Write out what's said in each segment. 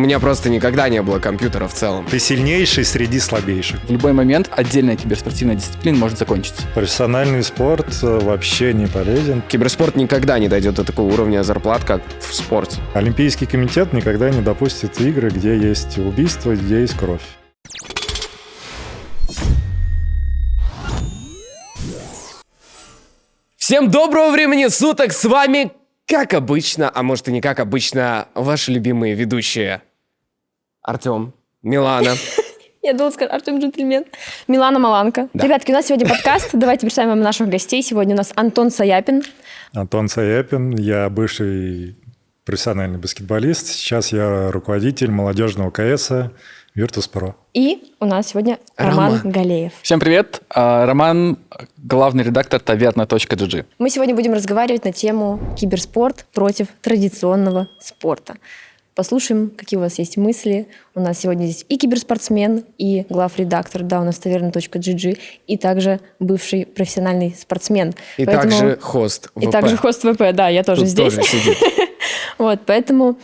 У меня просто никогда не было компьютера в целом. Ты сильнейший среди слабейших. В любой момент отдельная киберспортивная дисциплина может закончиться. Профессиональный спорт вообще не полезен. Киберспорт никогда не дойдет до такого уровня зарплат, как в спорте. Олимпийский комитет никогда не допустит игры, где есть убийство, где есть кровь. Всем доброго времени суток, с вами, как обычно, а может и не как обычно, ваши любимые ведущие Артем, Милана. Я думала сказать Артем Джентльмен. Милана Маланка. Да. Ребятки, у нас сегодня подкаст. Давайте представим вам наших гостей. Сегодня у нас Антон Саяпин. Антон Саяпин, я бывший профессиональный баскетболист. Сейчас я руководитель молодежного КСа Virtus.pro. И у нас сегодня Роман Галеев. Всем привет. Роман, главный редактор taverna.gg. Мы сегодня будем разговаривать на тему киберспорт против традиционного спорта. Послушаем, какие у вас есть мысли. У нас сегодня здесь и киберспортсмен, и главредактор, да, у нас taverna.gg, и также бывший профессиональный спортсмен. И также хост ВП. И также хост ВП, да, я тоже Тут здесь. тоже сидит. Вот, поэтому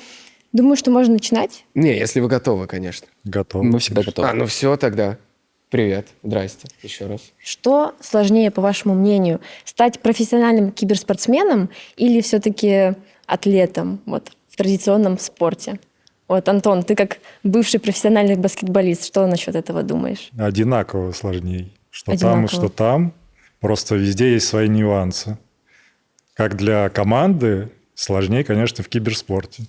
думаю, что можно начинать. Не, если вы готовы, конечно. Готов. Мы всегда готовы. Ну все тогда. Привет, здрасте, еще раз. Что сложнее, по вашему мнению, стать профессиональным киберспортсменом или все-таки атлетом вот, в традиционном спорте? Вот, Антон, ты как бывший профессиональный баскетболист, что насчет этого думаешь? Одинаково сложнее. Что Одинаково. там и что там. Просто везде есть свои нюансы. Как для команды, сложнее, конечно, в киберспорте.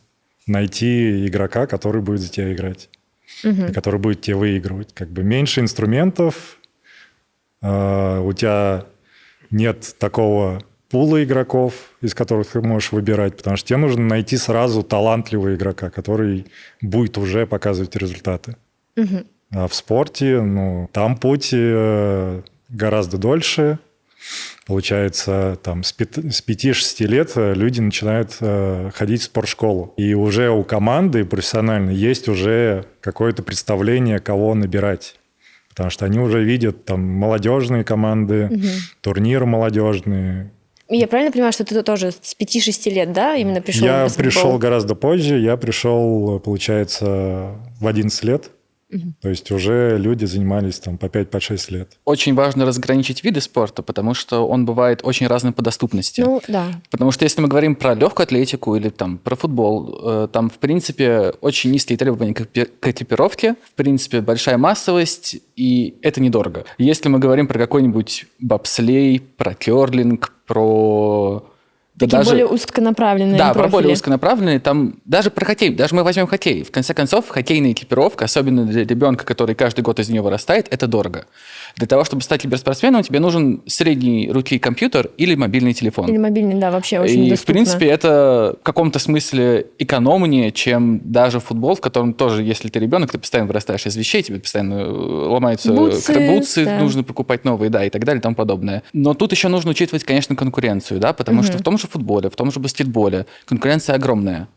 Найти игрока, который будет за тебя играть. И который будет тебе выигрывать. Как бы меньше инструментов, у тебя нет такого пула игроков, из которых ты можешь выбирать, потому что тебе нужно найти сразу талантливого игрока, который будет уже показывать результаты. А в спорте, там путь гораздо дольше. Получается, там с 5-6 лет люди начинают ходить в спортшколу. И уже у команды профессиональной есть уже какое-то представление, кого набирать. Потому что они уже видят там молодежные команды, турниры молодежные. И я правильно понимаю, что ты тоже с 5-6 лет, да, именно пришел в Я баскетбол? пришел гораздо позже. Я пришел, получается, в 11 лет. То есть уже люди занимались там по 5-6 лет. Очень важно разграничить виды спорта, потому что он бывает очень разным по доступности. Ну, да. Потому что если мы говорим про легкую атлетику или там про футбол, там, в принципе, очень низкие требования к экипировке, в принципе, большая массовость, и это недорого. Если мы говорим про какой-нибудь бобслей, про керлинг, про... Такие более узконаправленные Да, профили. про более узконаправленные. Там даже про хоккей, даже мы возьмем хоккей. В конце концов, хоккейная экипировка, особенно для ребенка, который каждый год из нее вырастает, это дорого. Для того, чтобы стать киберспортсменом, тебе нужен средней руки компьютер или мобильный телефон. Или мобильный, да, вообще очень И, доступно. в принципе, это в каком-то смысле экономнее, чем даже футбол, в котором тоже, если ты ребенок, ты постоянно вырастаешь из вещей, тебе постоянно ломаются бутсы, да. нужно покупать новые, да, и так далее, и тому подобное. Но тут еще нужно учитывать, конечно, конкуренцию, да, потому что в том же футболе, в том же баскетболе конкуренция огромная.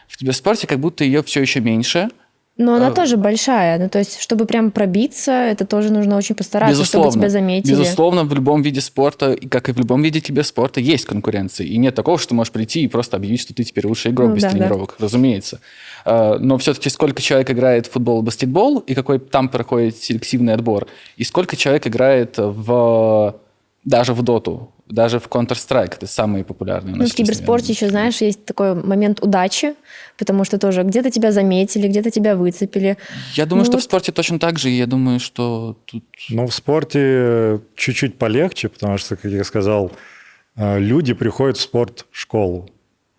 В киберспорте как будто ее все еще меньше. Но она тоже большая. Ну, то есть, чтобы прям пробиться, это тоже нужно очень постараться, чтобы тебя заметили. Безусловно, в любом виде спорта, как и в любом виде киберспорта, есть конкуренция. И нет такого, что ты можешь прийти и просто объявить, что ты теперь лучший игрок без тренировок. Разумеется. Но все-таки сколько человек играет в футбол и баскетбол, и какой там проходит селективный отбор, и сколько человек играет даже в доту, даже в Counter-Strike. Это самые популярные у нас. В киберспорте еще, знаешь, есть такой момент удачи, потому что тоже где-то тебя заметили, где-то тебя выцепили. Я думаю, что в спорте точно так же, и я думаю, что тут... В спорте чуть-чуть полегче, потому что, как я сказал, люди приходят в спортшколу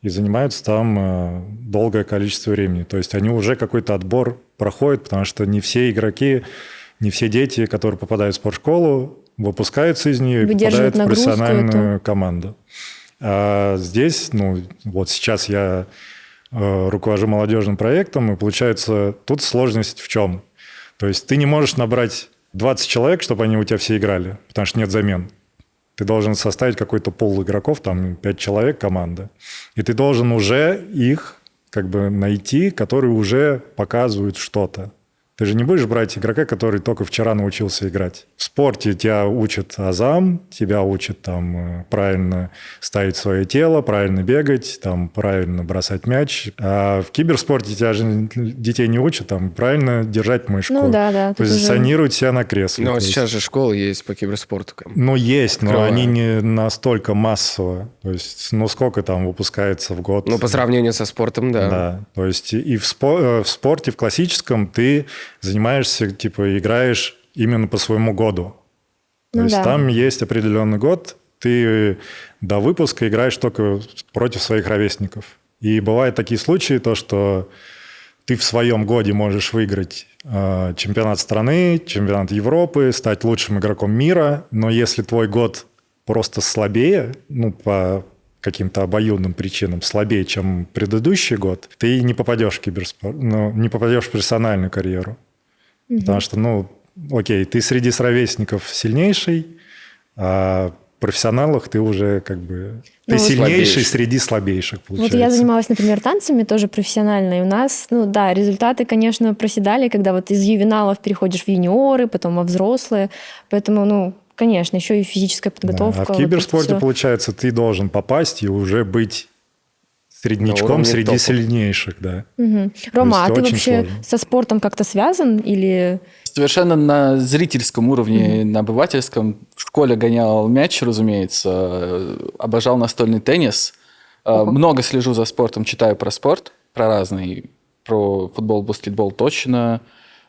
и занимаются там долгое количество времени. То есть они уже какой-то отбор проходят, потому что не все игроки, не все дети, которые попадают в спортшколу, выпускаются из нее и попадают в профессиональную команду. А здесь, вот сейчас я руковожу молодежным проектом, и получается, тут сложность в чем? То есть ты не можешь набрать 20 человек, чтобы они у тебя все играли, потому что нет замен. Ты должен составить какой-то пул игроков, там 5 человек команда. И ты должен уже их найти, которые уже показывают что-то. Ты же не будешь брать игрока, который только вчера научился играть. В спорте тебя учат азам, тебя учат там правильно ставить свое тело, правильно бегать, там правильно бросать мяч. А в киберспорте тебя же детей не учат там правильно держать мышку. Ну да. Позиционировать себя на кресле. Но сейчас же школы есть по киберспорту. Ну, есть, но Открывают. они не настолько массово. То есть, ну, сколько там выпускается в год? Ну, по сравнению со спортом, да. Да, то есть и в спорте, в классическом, ты занимаешься, типа, играешь именно по своему году. То есть там есть определенный год, ты до выпуска играешь только против своих ровесников. И бывают такие случаи, то, что ты в своем годе можешь выиграть чемпионат страны, чемпионат Европы, стать лучшим игроком мира, но если твой год просто слабее, ну, по каким-то обоюдным причинам слабее, чем предыдущий год, ты не попадешь в киберспорт, ну, не попадешь в профессиональную карьеру. Потому что, ну, окей, ты среди сровесников сильнейший, а в профессионалах ты уже как бы... Ты сильнейший среди слабейших, получается. Вот я занималась, например, танцами тоже профессионально, и у нас, ну да, результаты, конечно, проседали, когда вот из ювеналов переходишь в юниоры, потом во взрослые, поэтому, ну, конечно, еще и физическая подготовка. Да, а в киберспорте, получается, ты должен попасть и уже быть среднячком среди топов. Сильнейших, да. Рома, а ты очень вообще сложно. со спортом как-то связан или... Совершенно на зрительском уровне, на обывательском. В школе гонял мяч, разумеется, обожал настольный теннис. Много слежу за спортом, читаю про спорт, про разный, про футбол, баскетбол точно.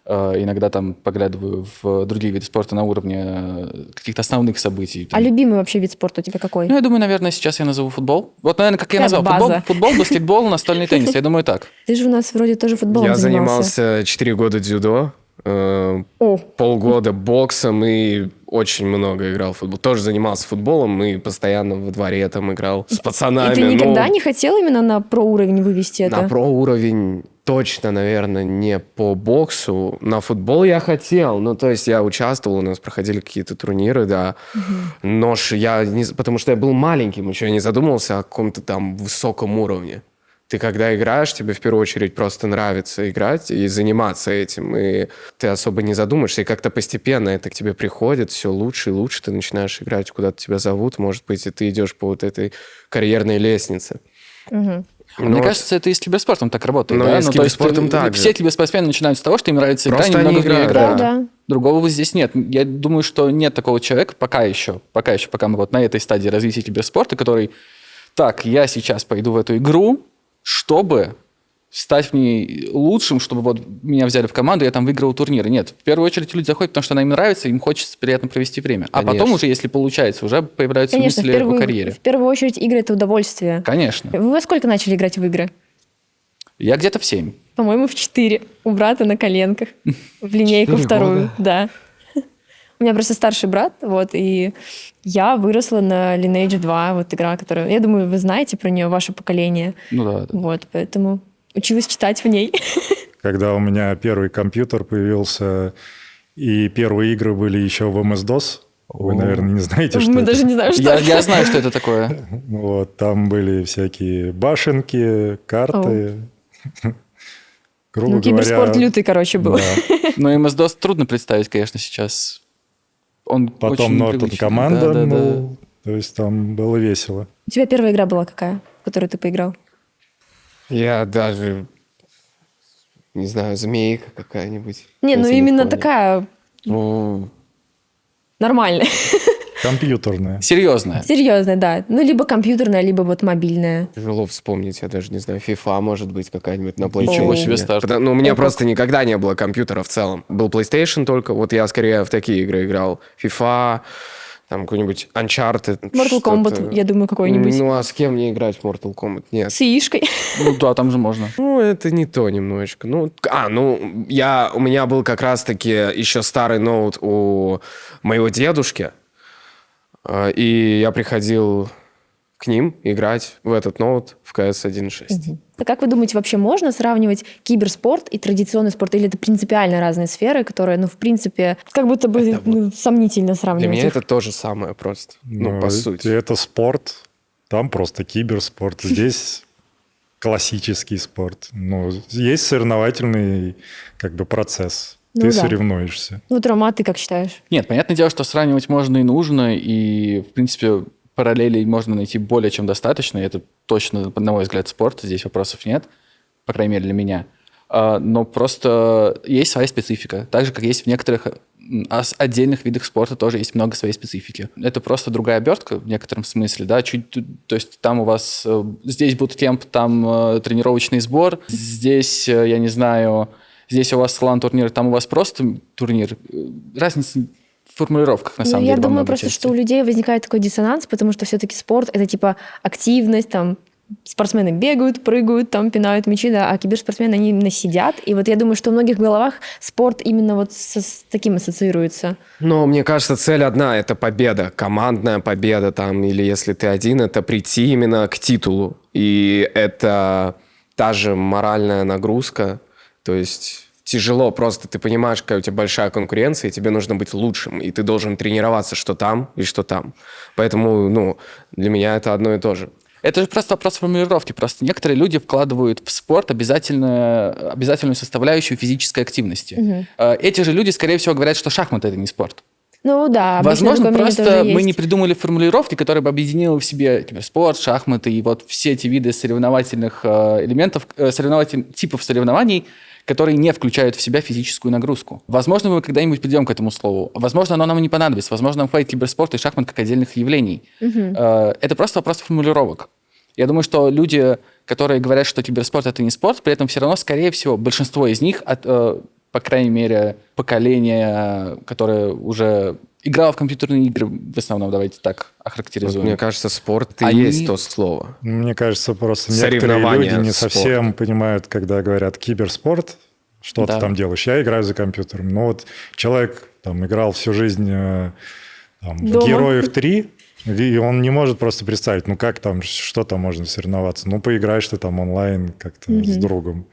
Иногда там поглядываю в другие виды спорта на уровне каких-то основных событий. А любимый вообще вид спорта у тебя какой? Ну, я думаю, наверное, сейчас я назову футбол. Вот, наверное, как я Как назвал. база. Футбол, баскетбол, настольный теннис. Я думаю, так. Ты же у нас вроде тоже футболом Я занимался. занимался 4 года дзюдо, полгода боксом и очень много играл в футбол. Тоже занимался футболом и постоянно во дворе там играл с пацанами. И ты никогда не хотел именно на про-уровень вывести это? На про-уровень точно, наверное, не по боксу. На футбол я хотел. Ну, то есть я участвовал, у нас проходили какие-то турниры, да. Но потому что я был маленьким еще, я не задумывался о каком-то там высоком уровне. Ты когда играешь, тебе в первую очередь просто нравится играть и заниматься этим. И ты особо не задумаешься. И как-то постепенно это к тебе приходит, все лучше и лучше. Ты начинаешь играть, куда-то тебя зовут, может быть, и ты идешь по вот этой карьерной лестнице. Мне кажется, это и с киберспортом так работает. Ну, да? и с Ну, то есть, киберспортом так все же. киберспортсмены начинают с того, что им нравится игра, Просто немного они в нее играют, играют. Да. Другого здесь нет. Я думаю, что нет такого человека пока мы вот на этой стадии развития киберспорта, который, так, я сейчас пойду в эту игру, чтобы стать в ней лучшим, чтобы вот меня взяли в команду, я там выиграл турниры. Нет, в первую очередь люди заходят, потому что она им нравится, им хочется приятно провести время. А Конечно. потом уже, если получается, уже появляются Конечно, мысли о карьере. в первую очередь игры — это удовольствие. Конечно. Вы во сколько начали играть в игры? Я где-то в 7. По-моему, в 4. У брата на коленках. В линейку 4 вторую. года? Да. У меня просто старший брат, вот, и я выросла на Lineage 2, вот игра, которую, я думаю, вы знаете про нее, ваше поколение. Ну да. Вот, поэтому училась читать в ней. Когда у меня первый компьютер появился, и первые игры были еще в MS-DOS, вы, наверное, не знаете, что Мы это. даже не знаем, что это. Я знаю, что это такое. Вот, там были всякие башенки, карты. Грубо Ну, киберспорт говоря, лютый, короче, был. да. Но MS-DOS трудно представить, конечно, сейчас. Он Потом очень Norton непривычный. команда, Да. ну, то есть там было весело. У тебя первая игра была какая, в которую ты поиграл? Я даже, не знаю, змейка какая-нибудь. Не, ну Если именно помню. такая Ну, нормальная. Компьютерная. Серьезная. Серьезная, да. Ну, либо компьютерная, либо вот мобильная. тяжело вспомнить, я даже не знаю. FIFA, может быть, какая-нибудь на Ничего PlayStation. себе старт. Ну, у меня Эпок. просто никогда не было компьютера в целом. Был PlayStation только. Вот я скорее в такие игры играл. FIFA, там какой-нибудь Uncharted. Mortal что-то. Kombat, я думаю, какой-нибудь. Ну, а с кем мне играть в Mortal Kombat? Нет. С яишкой. Ну да, там же можно. Ну, это не то немножечко. У меня был как раз-таки еще старый ноут у моего дедушки. И я приходил к ним играть в этот ноут в CS 1.6. А как вы думаете, вообще можно сравнивать киберспорт и традиционный спорт? Или это принципиально разные сферы, которые, ну, в принципе, как будто бы сомнительно Для сравнивать меня их? это то же самое просто. Ну, по сути. Это спорт, там просто киберспорт. Здесь классический спорт. Ну, есть соревновательный как бы процесс. ты соревнуешься. Вот, Рома, ты как считаешь? Нет, понятное дело, что сравнивать можно и нужно, и, в принципе, параллелей можно найти более чем достаточно, и это точно, на мой взгляд, спорт, здесь вопросов нет, по крайней мере, для меня. Но просто есть своя специфика. Так же, как есть в некоторых отдельных видах спорта тоже есть много своей специфики. Это просто другая обертка в некотором смысле, да, то есть там у вас, здесь буткемп, там тренировочный сбор, здесь, я не знаю, здесь у вас лан-турнир, там у вас просто турнир. Разница в формулировках, на самом деле. Я думаю просто, что у людей возникает такой диссонанс, потому что все-таки спорт — это типа активность, там, спортсмены бегают, прыгают, там, пинают мячи, да, а киберспортсмены, они именно сидят. И вот я думаю, что у многих в головах спорт именно вот с таким ассоциируется. Но мне кажется, цель одна – это победа, командная победа там, или если ты один, это прийти именно к титулу. И это та же моральная нагрузка, то есть тяжело, просто ты понимаешь, какая у тебя большая конкуренция, и тебе нужно быть лучшим, и ты должен тренироваться что там и что там. Поэтому, для меня это одно и то же. Это же просто вопрос формулировки. Просто некоторые люди вкладывают в спорт обязательную составляющую физической активности. Эти же люди, скорее всего, говорят, что шахматы – это не спорт. Ну да, возможно, просто мы не придумали формулировки, которые бы объединили в себе киберспорт, шахматы и вот все эти виды соревновательных элементов, типов соревнований, которые не включают в себя физическую нагрузку. Возможно, мы когда-нибудь придем к этому слову. Возможно, оно нам и не понадобится. Возможно, нам хватит киберспорта и шахмат как отдельных явлений. Это просто вопрос формулировок. Я думаю, что люди, которые говорят, что киберспорт – это не спорт, при этом все равно, скорее всего, большинство из них, по крайней мере, поколение, которое уже играло в компьютерные игры, в основном, давайте так охарактеризуем. Мне кажется, спорт и есть то слово. Мне кажется, просто некоторые люди не совсем понимают, когда говорят «киберспорт», что ты там делаешь. Я играю за компьютером. Но вот человек там играл всю жизнь в «Героев 3», и он не может просто представить, как там, что там можно соревноваться. Поиграешь ты там онлайн как-то с другом.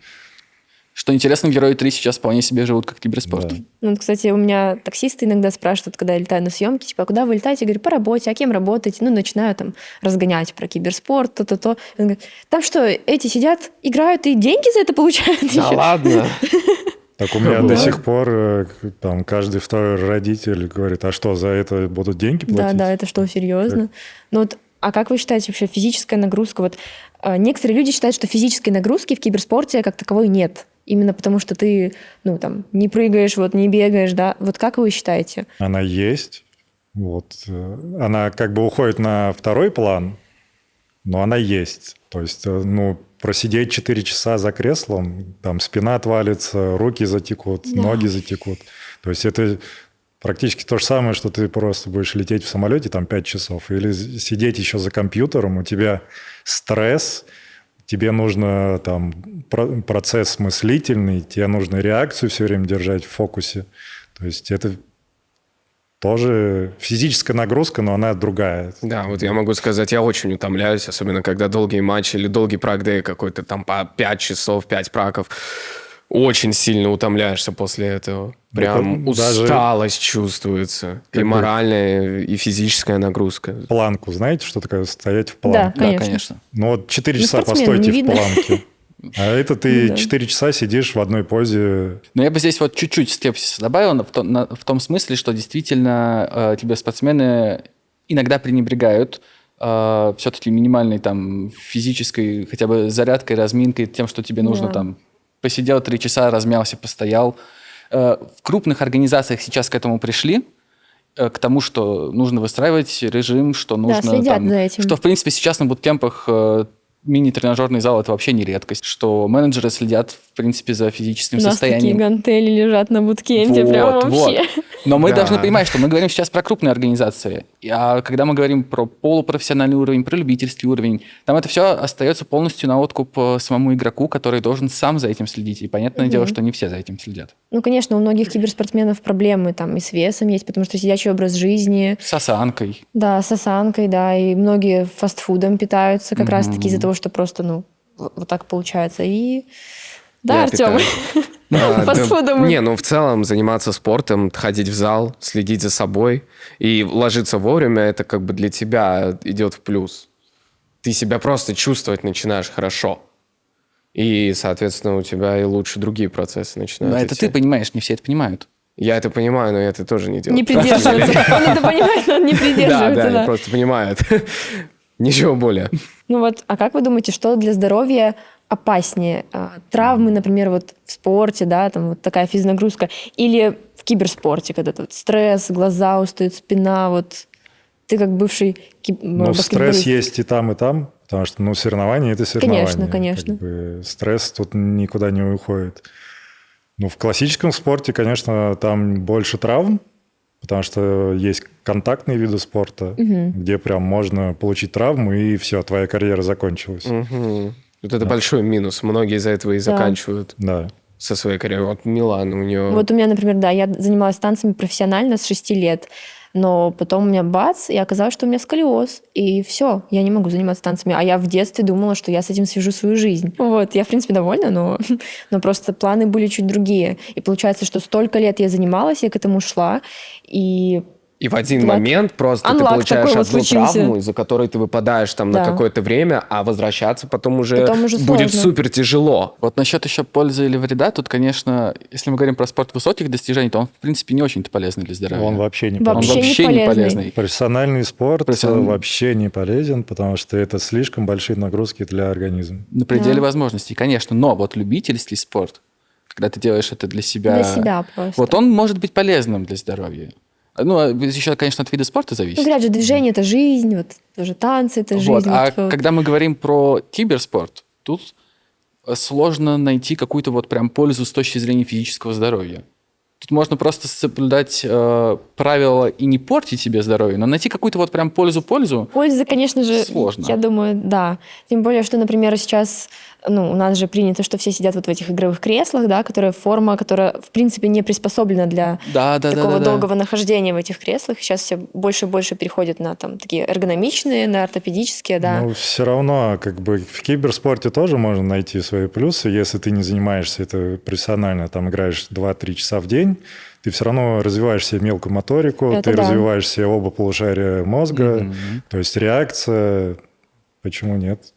Что интересно, Герои 3 сейчас вполне себе живут как киберспорт. Да. Кстати, у меня таксисты иногда спрашивают, когда я летаю на съемки, типа, а куда вы летаете? Я говорю, по работе, а кем работаете? Начинаю там разгонять про киберспорт, то-то-то. Он говорит, там что, эти сидят, играют и деньги за это получают? Да ладно? Так у меня до сих пор там каждый второй родитель говорит, а что, за это будут деньги платить? Да, это что, серьезно? А как вы считаете вообще физическая нагрузка? Некоторые люди считают, что физической нагрузки в киберспорте как таковой нет. Именно потому, что ты, не прыгаешь, не бегаешь, да? Вот как вы считаете? Она есть. Она как бы уходит на второй план, но она есть. То есть, просидеть 4 часа за креслом, там спина отвалится, руки затекут, ноги затекут. То есть это практически то же самое, что ты просто будешь лететь в самолете там 5 часов или сидеть еще за компьютером, у тебя стресс, тебе нужно там процесс мыслительный, тебе нужно реакцию все время держать в фокусе. То есть это тоже физическая нагрузка, но она другая. Да, я могу сказать, я очень утомляюсь, особенно когда долгие матчи или долгий прак-дэй какой-то там по 5 часов, 5 праков. Очень сильно утомляешься после этого. Прям усталость чувствуется. И моральная, и физическая нагрузка. Планку. Знаете, что такое стоять в планке? Да, конечно. 4 часа постойте в планке. А это ты 4 часа сидишь в одной позе. Но я бы здесь чуть-чуть скепсиса добавил в том смысле, что действительно киберспортсмены иногда пренебрегают все-таки минимальной там физической хотя бы зарядкой, разминкой, тем, что тебе нужно там посидел 3 часа, размялся, постоял. В крупных организациях сейчас к этому пришли, к тому, что нужно выстраивать режим, что нужно... Да, следят за этим. Что, в принципе, сейчас на буткемпах мини-тренажерный зал – это вообще не редкость, что менеджеры следят, в принципе, за физическим состоянием. У нас такие гантели лежат на буткемпе, прям вообще. Но мы должны понимать, что мы говорим сейчас про крупные организации. А когда мы говорим про полупрофессиональный уровень, про любительский уровень, там это все остается полностью на откуп самому игроку, который должен сам за этим следить. И понятное дело, что не все за этим следят. Конечно, у многих киберспортсменов проблемы там и с весом есть, потому что сидячий образ жизни. С осанкой. Да, с осанкой, да. И многие фастфудом питаются как раз-таки из-за того, что просто, вот так получается. И... Да, Артем, фастфудом. В целом заниматься спортом, ходить в зал, следить за собой и ложиться вовремя, это как бы для тебя идет в плюс. Ты себя просто чувствовать начинаешь хорошо. И, соответственно, у тебя и лучше другие процессы начинают Но это идти. ты понимаешь, не все это понимают. Я это понимаю, но я это тоже не делаю. Не придерживается. Он это понимает, но он не придерживается. Да, Да. просто понимают. Ничего более. Ну вот, а как вы думаете, что для здоровья опаснее? Травмы, например, вот в спорте, да, там вот такая физнагрузка, или в киберспорте, когда вот стресс, глаза устают, спина, вот ты как бывший баскетболист. Стресс есть и там, потому что, соревнования – это соревнования. Конечно. Как бы стресс тут никуда не уходит. В классическом спорте, конечно, там больше травм, потому что есть контактные виды спорта, где прям можно получить травму, и все, твоя карьера закончилась. Угу. Вот это большой минус. Многие из-за этого и заканчивают со своей карьерой. Вот Милана у нее... Вот у меня, например, да, я занималась танцами профессионально с 6 лет, но потом у меня бац, и оказалось, что у меня сколиоз, и все, я не могу заниматься танцами. А я в детстве думала, что я с этим свяжу свою жизнь. Вот, я, в принципе, довольна, но просто планы были чуть другие. И получается, что столько лет я занималась, я к этому шла, и в один момент просто ты получаешь одну травму, из-за которой ты выпадаешь там на какое-то время, а возвращаться потом уже будет супер тяжело. Вот насчет еще пользы или вреда, тут, конечно, если мы говорим про спорт высоких достижений, то он, в принципе, не очень-то полезный для здоровья. Он вообще не полезный. Он вообще не полезный. Профессиональный спорт вообще не полезен, потому что это слишком большие нагрузки для организма. На пределе возможностей, конечно. Но вот любительский спорт, когда ты делаешь это для себя... Для себя просто. Вот он может быть полезным для здоровья. Еще, конечно, от вида спорта зависит. Говорят же, движение – это жизнь, вот тоже танцы – это жизнь. Когда мы говорим про киберспорт, тут сложно найти какую-то вот прям пользу с точки зрения физического здоровья. Тут можно просто соблюдать правила и не портить себе здоровье, но найти какую-то вот прям пользу. Польза, конечно же, сложно. Я думаю, да. Тем более, что, например, сейчас у нас же принято, что все сидят вот в этих игровых креслах, да, которая в принципе, не приспособлена для такого долгого нахождения в этих креслах. Сейчас все больше и больше переходят на там такие эргономичные, на ортопедические, да. Но все равно, в киберспорте тоже можно найти свои плюсы, если ты не занимаешься это профессионально, там играешь 2-3 часа в день, ты все равно развиваешь себе мелкую моторику, развиваешь себе оба полушария мозга, то есть реакция, почему нет?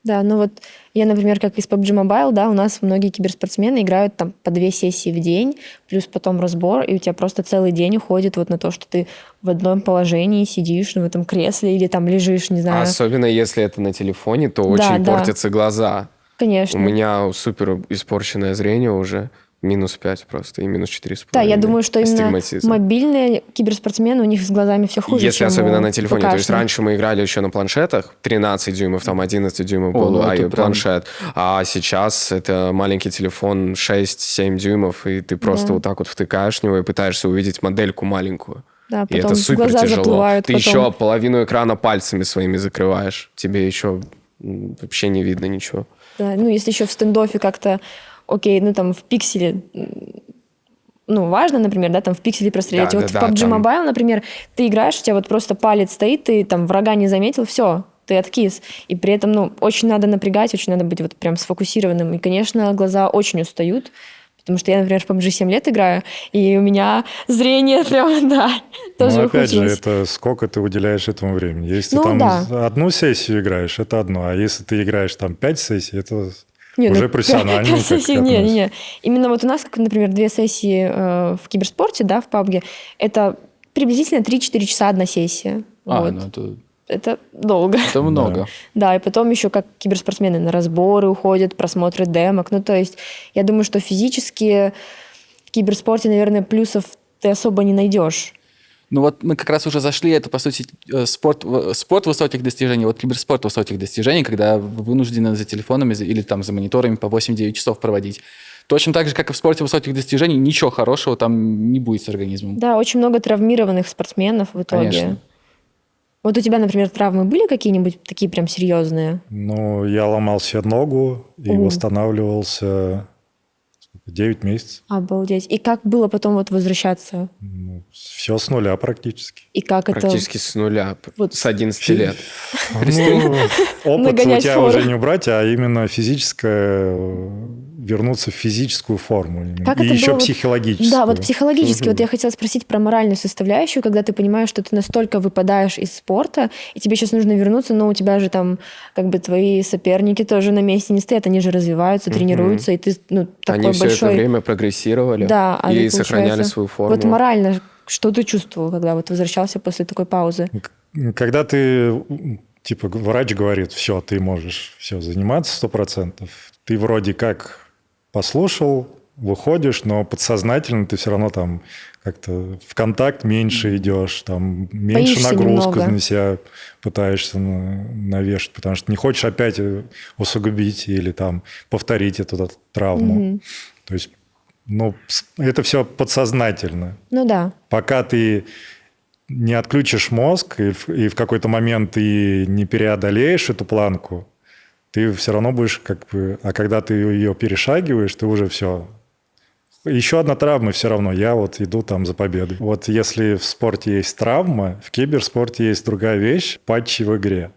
Да, вот я, например, как из PUBG Mobile, да, у нас многие киберспортсмены играют там по 2 сессии в день, плюс потом разбор, и у тебя просто целый день уходит вот на то, что ты в одном положении сидишь в этом кресле или там лежишь, не знаю. Особенно если это на телефоне, то очень портятся глаза. Конечно. У меня супер испорченное зрение уже. -5 просто, и -4,5. Да, я думаю, что именно мобильные киберспортсмены, у них с глазами все хуже, если особенно на телефоне. То есть раньше мы играли еще на планшетах, 13 дюймов, там 11 дюймов был планшет, а сейчас это маленький телефон 6-7 дюймов, и ты просто вот так вот втыкаешь в него и пытаешься увидеть модельку маленькую. Да, и это супер тяжело. Ты еще половину экрана пальцами своими закрываешь, тебе еще вообще не видно ничего. Да, если еще в стендоффе как-то окей, там в пикселе, важно, например, да, там в пикселе прострелять. В PUBG Mobile, например, ты играешь, у тебя вот просто палец стоит, ты там врага не заметил, все, ты откис. И при этом, очень надо напрягать, очень надо быть вот прям сфокусированным. И, конечно, глаза очень устают, потому что я, например, в PUBG 7 лет играю, и у меня зрение прям, тоже опять ухудшилось. же, это сколько ты уделяешь этому времени. Если ты там одну сессию играешь, это одно, а если ты играешь там 5 сессий, это... Уже профессионально. Не. Именно вот у нас, как, например, 2 сессии в киберспорте, да, в PUBG, это приблизительно 3-4 часа одна сессия. Это долго. Это много. Да, и потом еще как киберспортсмены на разборы уходят, просмотры демок. То есть я думаю, что физически в киберспорте, наверное, плюсов ты особо не найдешь. Мы как раз уже зашли, это, по сути, спорт высоких достижений, киберспорт высоких достижений, когда вы вынуждены за телефонами или там за мониторами по 8-9 часов проводить. Точно так же, как и в спорте высоких достижений, ничего хорошего там не будет с организмом. Да, очень много травмированных спортсменов в итоге. Конечно. Вот у тебя, например, травмы были какие-нибудь такие прям серьезные? Я ломал себе ногу и восстанавливался 9 месяцев. Обалдеть. И как было потом возвращаться? Все с нуля практически. И как практически с нуля, с 11 лет. Опыт у тебя уже не убрать, а именно физическое вернуться в физическую форму. Как И это еще было психологическую. Да, вот психологически. Вот я хотела спросить про моральную составляющую, когда ты понимаешь, что ты настолько выпадаешь из спорта, и тебе сейчас нужно вернуться, но у тебя же там как бы твои соперники тоже на месте не стоят, они же развиваются, тренируются, и ты такой они все большой... это время прогрессировали Да, а и ты, сохраняли свою форму. Вот морально, что ты чувствовал, когда вот возвращался после такой паузы? Когда ты, типа, врач говорит, все, ты можешь все заниматься 100%, ты вроде как послушал, выходишь, но подсознательно ты все равно там как-то в контакт меньше идешь, там меньше Боишься нагрузку немного. на себя пытаешься навешать, потому что не хочешь опять усугубить или там повторить эту травму. То есть, это все подсознательно. Ну да. Пока ты не отключишь мозг и в какой-то момент ты не преодолеешь эту планку, ты все равно будешь как бы... А когда ты ее перешагиваешь, ты уже все... Еще одна травма все равно. Я вот иду там за победой. Вот если в спорте есть травма, в киберспорте есть другая вещь – патчи в игре.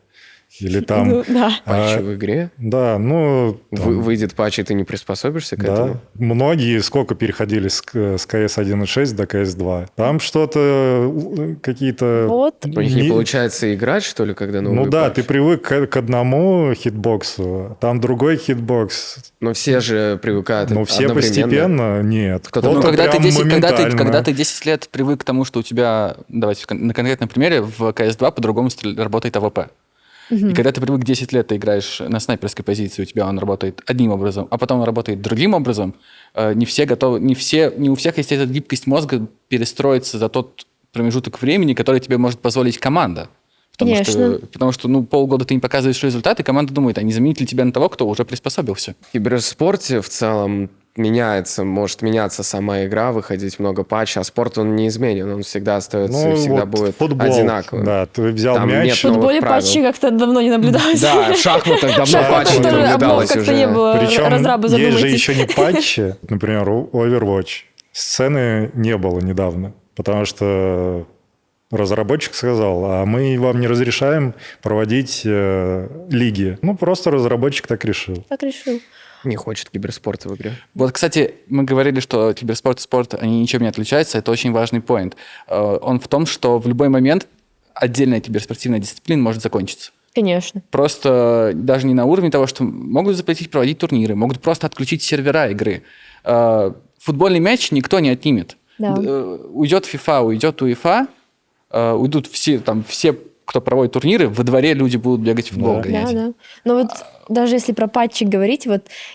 Или там... Патчи в игре? Да, Выйдет патч, и ты не приспособишься к этому? Многие сколько переходили с CS 1.6 до CS 2. Там что-то, какие-то... Вот. У них не получается играть, что ли, когда новый патч? ты привык к одному хитбоксу, там другой хитбокс. Но все же привыкают все одновременно. постепенно, нет. Когда ты 10 моментально. лет привык к тому, что у тебя, давайте на конкретном примере, в CS2 по-другому работает АВП. И когда ты привык 10 лет, ты играешь на снайперской позиции, у тебя он работает одним образом, а потом он работает другим образом, не все готовы, не у всех есть эта гибкость мозга перестроиться за тот промежуток времени, который тебе может позволить команда. Потому что полгода ты не показываешь результаты, команда думает, а не заменить ли тебя на того, кто уже приспособился. В киберспорте в целом может меняться сама игра, выходить много патчей, а спорт он не изменен, он всегда остается и всегда будет футбол, одинаковым. Да, ты взял Там мяч. нет В футболе патчи как-то давно не наблюдалось. Да, в шахматах давно патчи не наблюдалось как-то не уже. было. Причем Разрабы, есть же задумайтесь. еще не патчи, например, Overwatch. Сцены не было недавно, потому что разработчик сказал, а мы вам не разрешаем проводить лиги. Просто разработчик так решил. Так решил. Не хочет киберспорта в игре. Вот, кстати, мы говорили, что киберспорт и спорт, они ничем не отличаются. Это очень важный поинт. Он в том, что в любой момент отдельная киберспортивная дисциплина может закончиться. Конечно. Просто даже не на уровне того, что могут запретить проводить турниры, могут просто отключить сервера игры. Футбольный мяч никто не отнимет. Да. Уйдет FIFA, уйдет UEFA, уйдут все, кто проводит турниры, во дворе люди будут бегать в футбол гонять. Да. Но вот даже если про патчи говорить,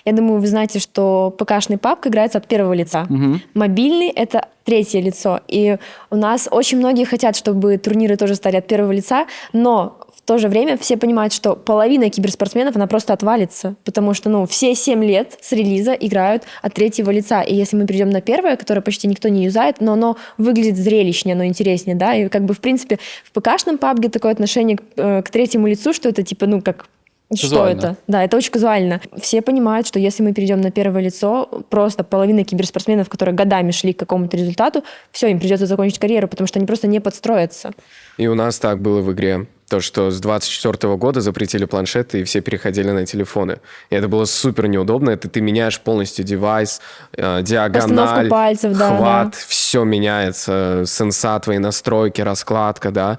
я думаю, вы знаете, что ПК-шный PUBG играется от первого лица. Мобильный — это третье лицо. И у нас очень многие хотят, чтобы турниры тоже стали от первого лица, но в то же время все понимают, что половина киберспортсменов, она просто отвалится, потому что, все 7 лет с релиза играют от третьего лица. И если мы перейдем на первое, которое почти никто не юзает, но оно выглядит зрелищнее, оно интереснее, да, и в принципе, в ПК-шном PUBG такое отношение к третьему лицу, что это как... Что это? Да, это очень казуально. Все понимают, что если мы перейдем на первое лицо, просто половина киберспортсменов, которые годами шли к какому-то результату, все, им придется закончить карьеру, потому что они просто не подстроятся. И у нас так было в игре. То, что с 24 года запретили планшеты, и все переходили на телефоны. И это было супер неудобно. Это ты меняешь полностью девайс, диагональ, пальцев, хват, все меняется, сенса, твои настройки, раскладка, да.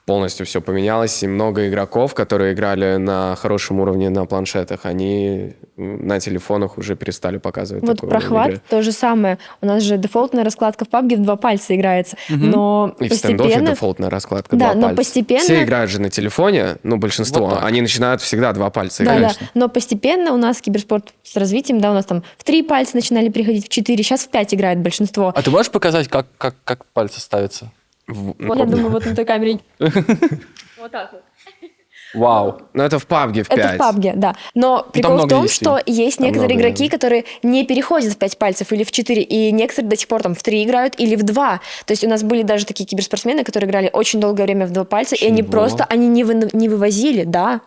Полностью все поменялось, и много игроков, которые играли на хорошем уровне на планшетах, они на телефонах уже перестали показывать Вот такой про уровень хват игры. то же самое. У нас же дефолтная раскладка в PUBG в 2 пальца играется. Но И в стендофе дефолтная раскладка 2 пальца. Но постепенно... Все играют же на телефоне, большинство, они начинают всегда 2 пальца играть. Да. Но постепенно у нас киберспорт с развитием, у нас там в 3 пальца начинали приходить, в 4, сейчас в 5 играет большинство. А ты можешь показать, как пальцы ставятся? Я думаю, вот на той камере. Вот так вот. Вау. Но это в PUBG в 5. Это в PUBG, да. Но прикол в том, есть что есть Там некоторые много, игроки, которые не переходят в 5 пальцев или в 4, и некоторые до сих пор в 3 играют или в 2. То есть у нас были даже такие киберспортсмены, которые играли очень долгое время в 2 пальца, и они просто не вывозили, да.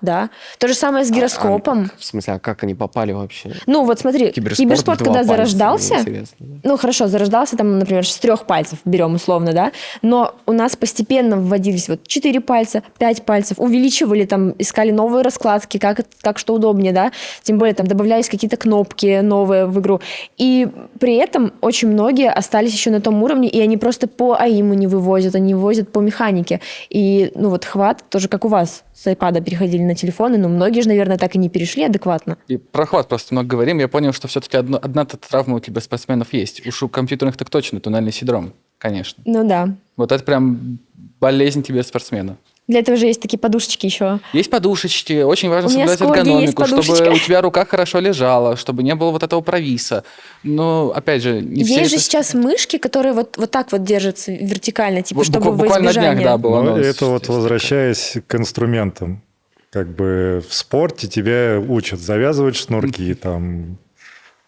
То же самое с гироскопом. В смысле, а как они попали вообще? Вот смотри, киберспорт в 2 когда пальца, зарождался, интересно, да. хорошо, зарождался например, с 3 пальцев, берем условно, да, но у нас постепенно вводились 4 пальца, 5 пальцев, увеличивали там искали новые раскладки, как что удобнее, да, тем более там добавлялись какие-то кнопки новые в игру. И при этом очень многие остались еще на том уровне, и они просто по АИМу не вывозят, они вывозят по механике. И, ну вот хват, тоже как у вас, с iPad переходили на телефоны, но многие же, наверное, так и не перешли адекватно. И про хват просто много говорим. Я понял, что все-таки одна-то травма у киберспортсменов есть. Уж у компьютерных так точно, туннельный синдром, конечно. Ну да. Вот это прям болезнь киберспортсмена. Для этого же есть такие подушечки еще. Есть подушечки, очень важно У меня соблюдать с Корги есть эргономику, чтобы подушечка. у тебя рука хорошо лежала, чтобы не было вот этого провиса. Но, опять же, не все Есть же это- сейчас мышки, которые вот так вот держатся вертикально, типа, Вот чтобы во буквально на днях, избежание. да, было. Но анонс, это вот естественно. возвращаясь к инструментам. Как бы в спорте тебя учат завязывать шнурки, там,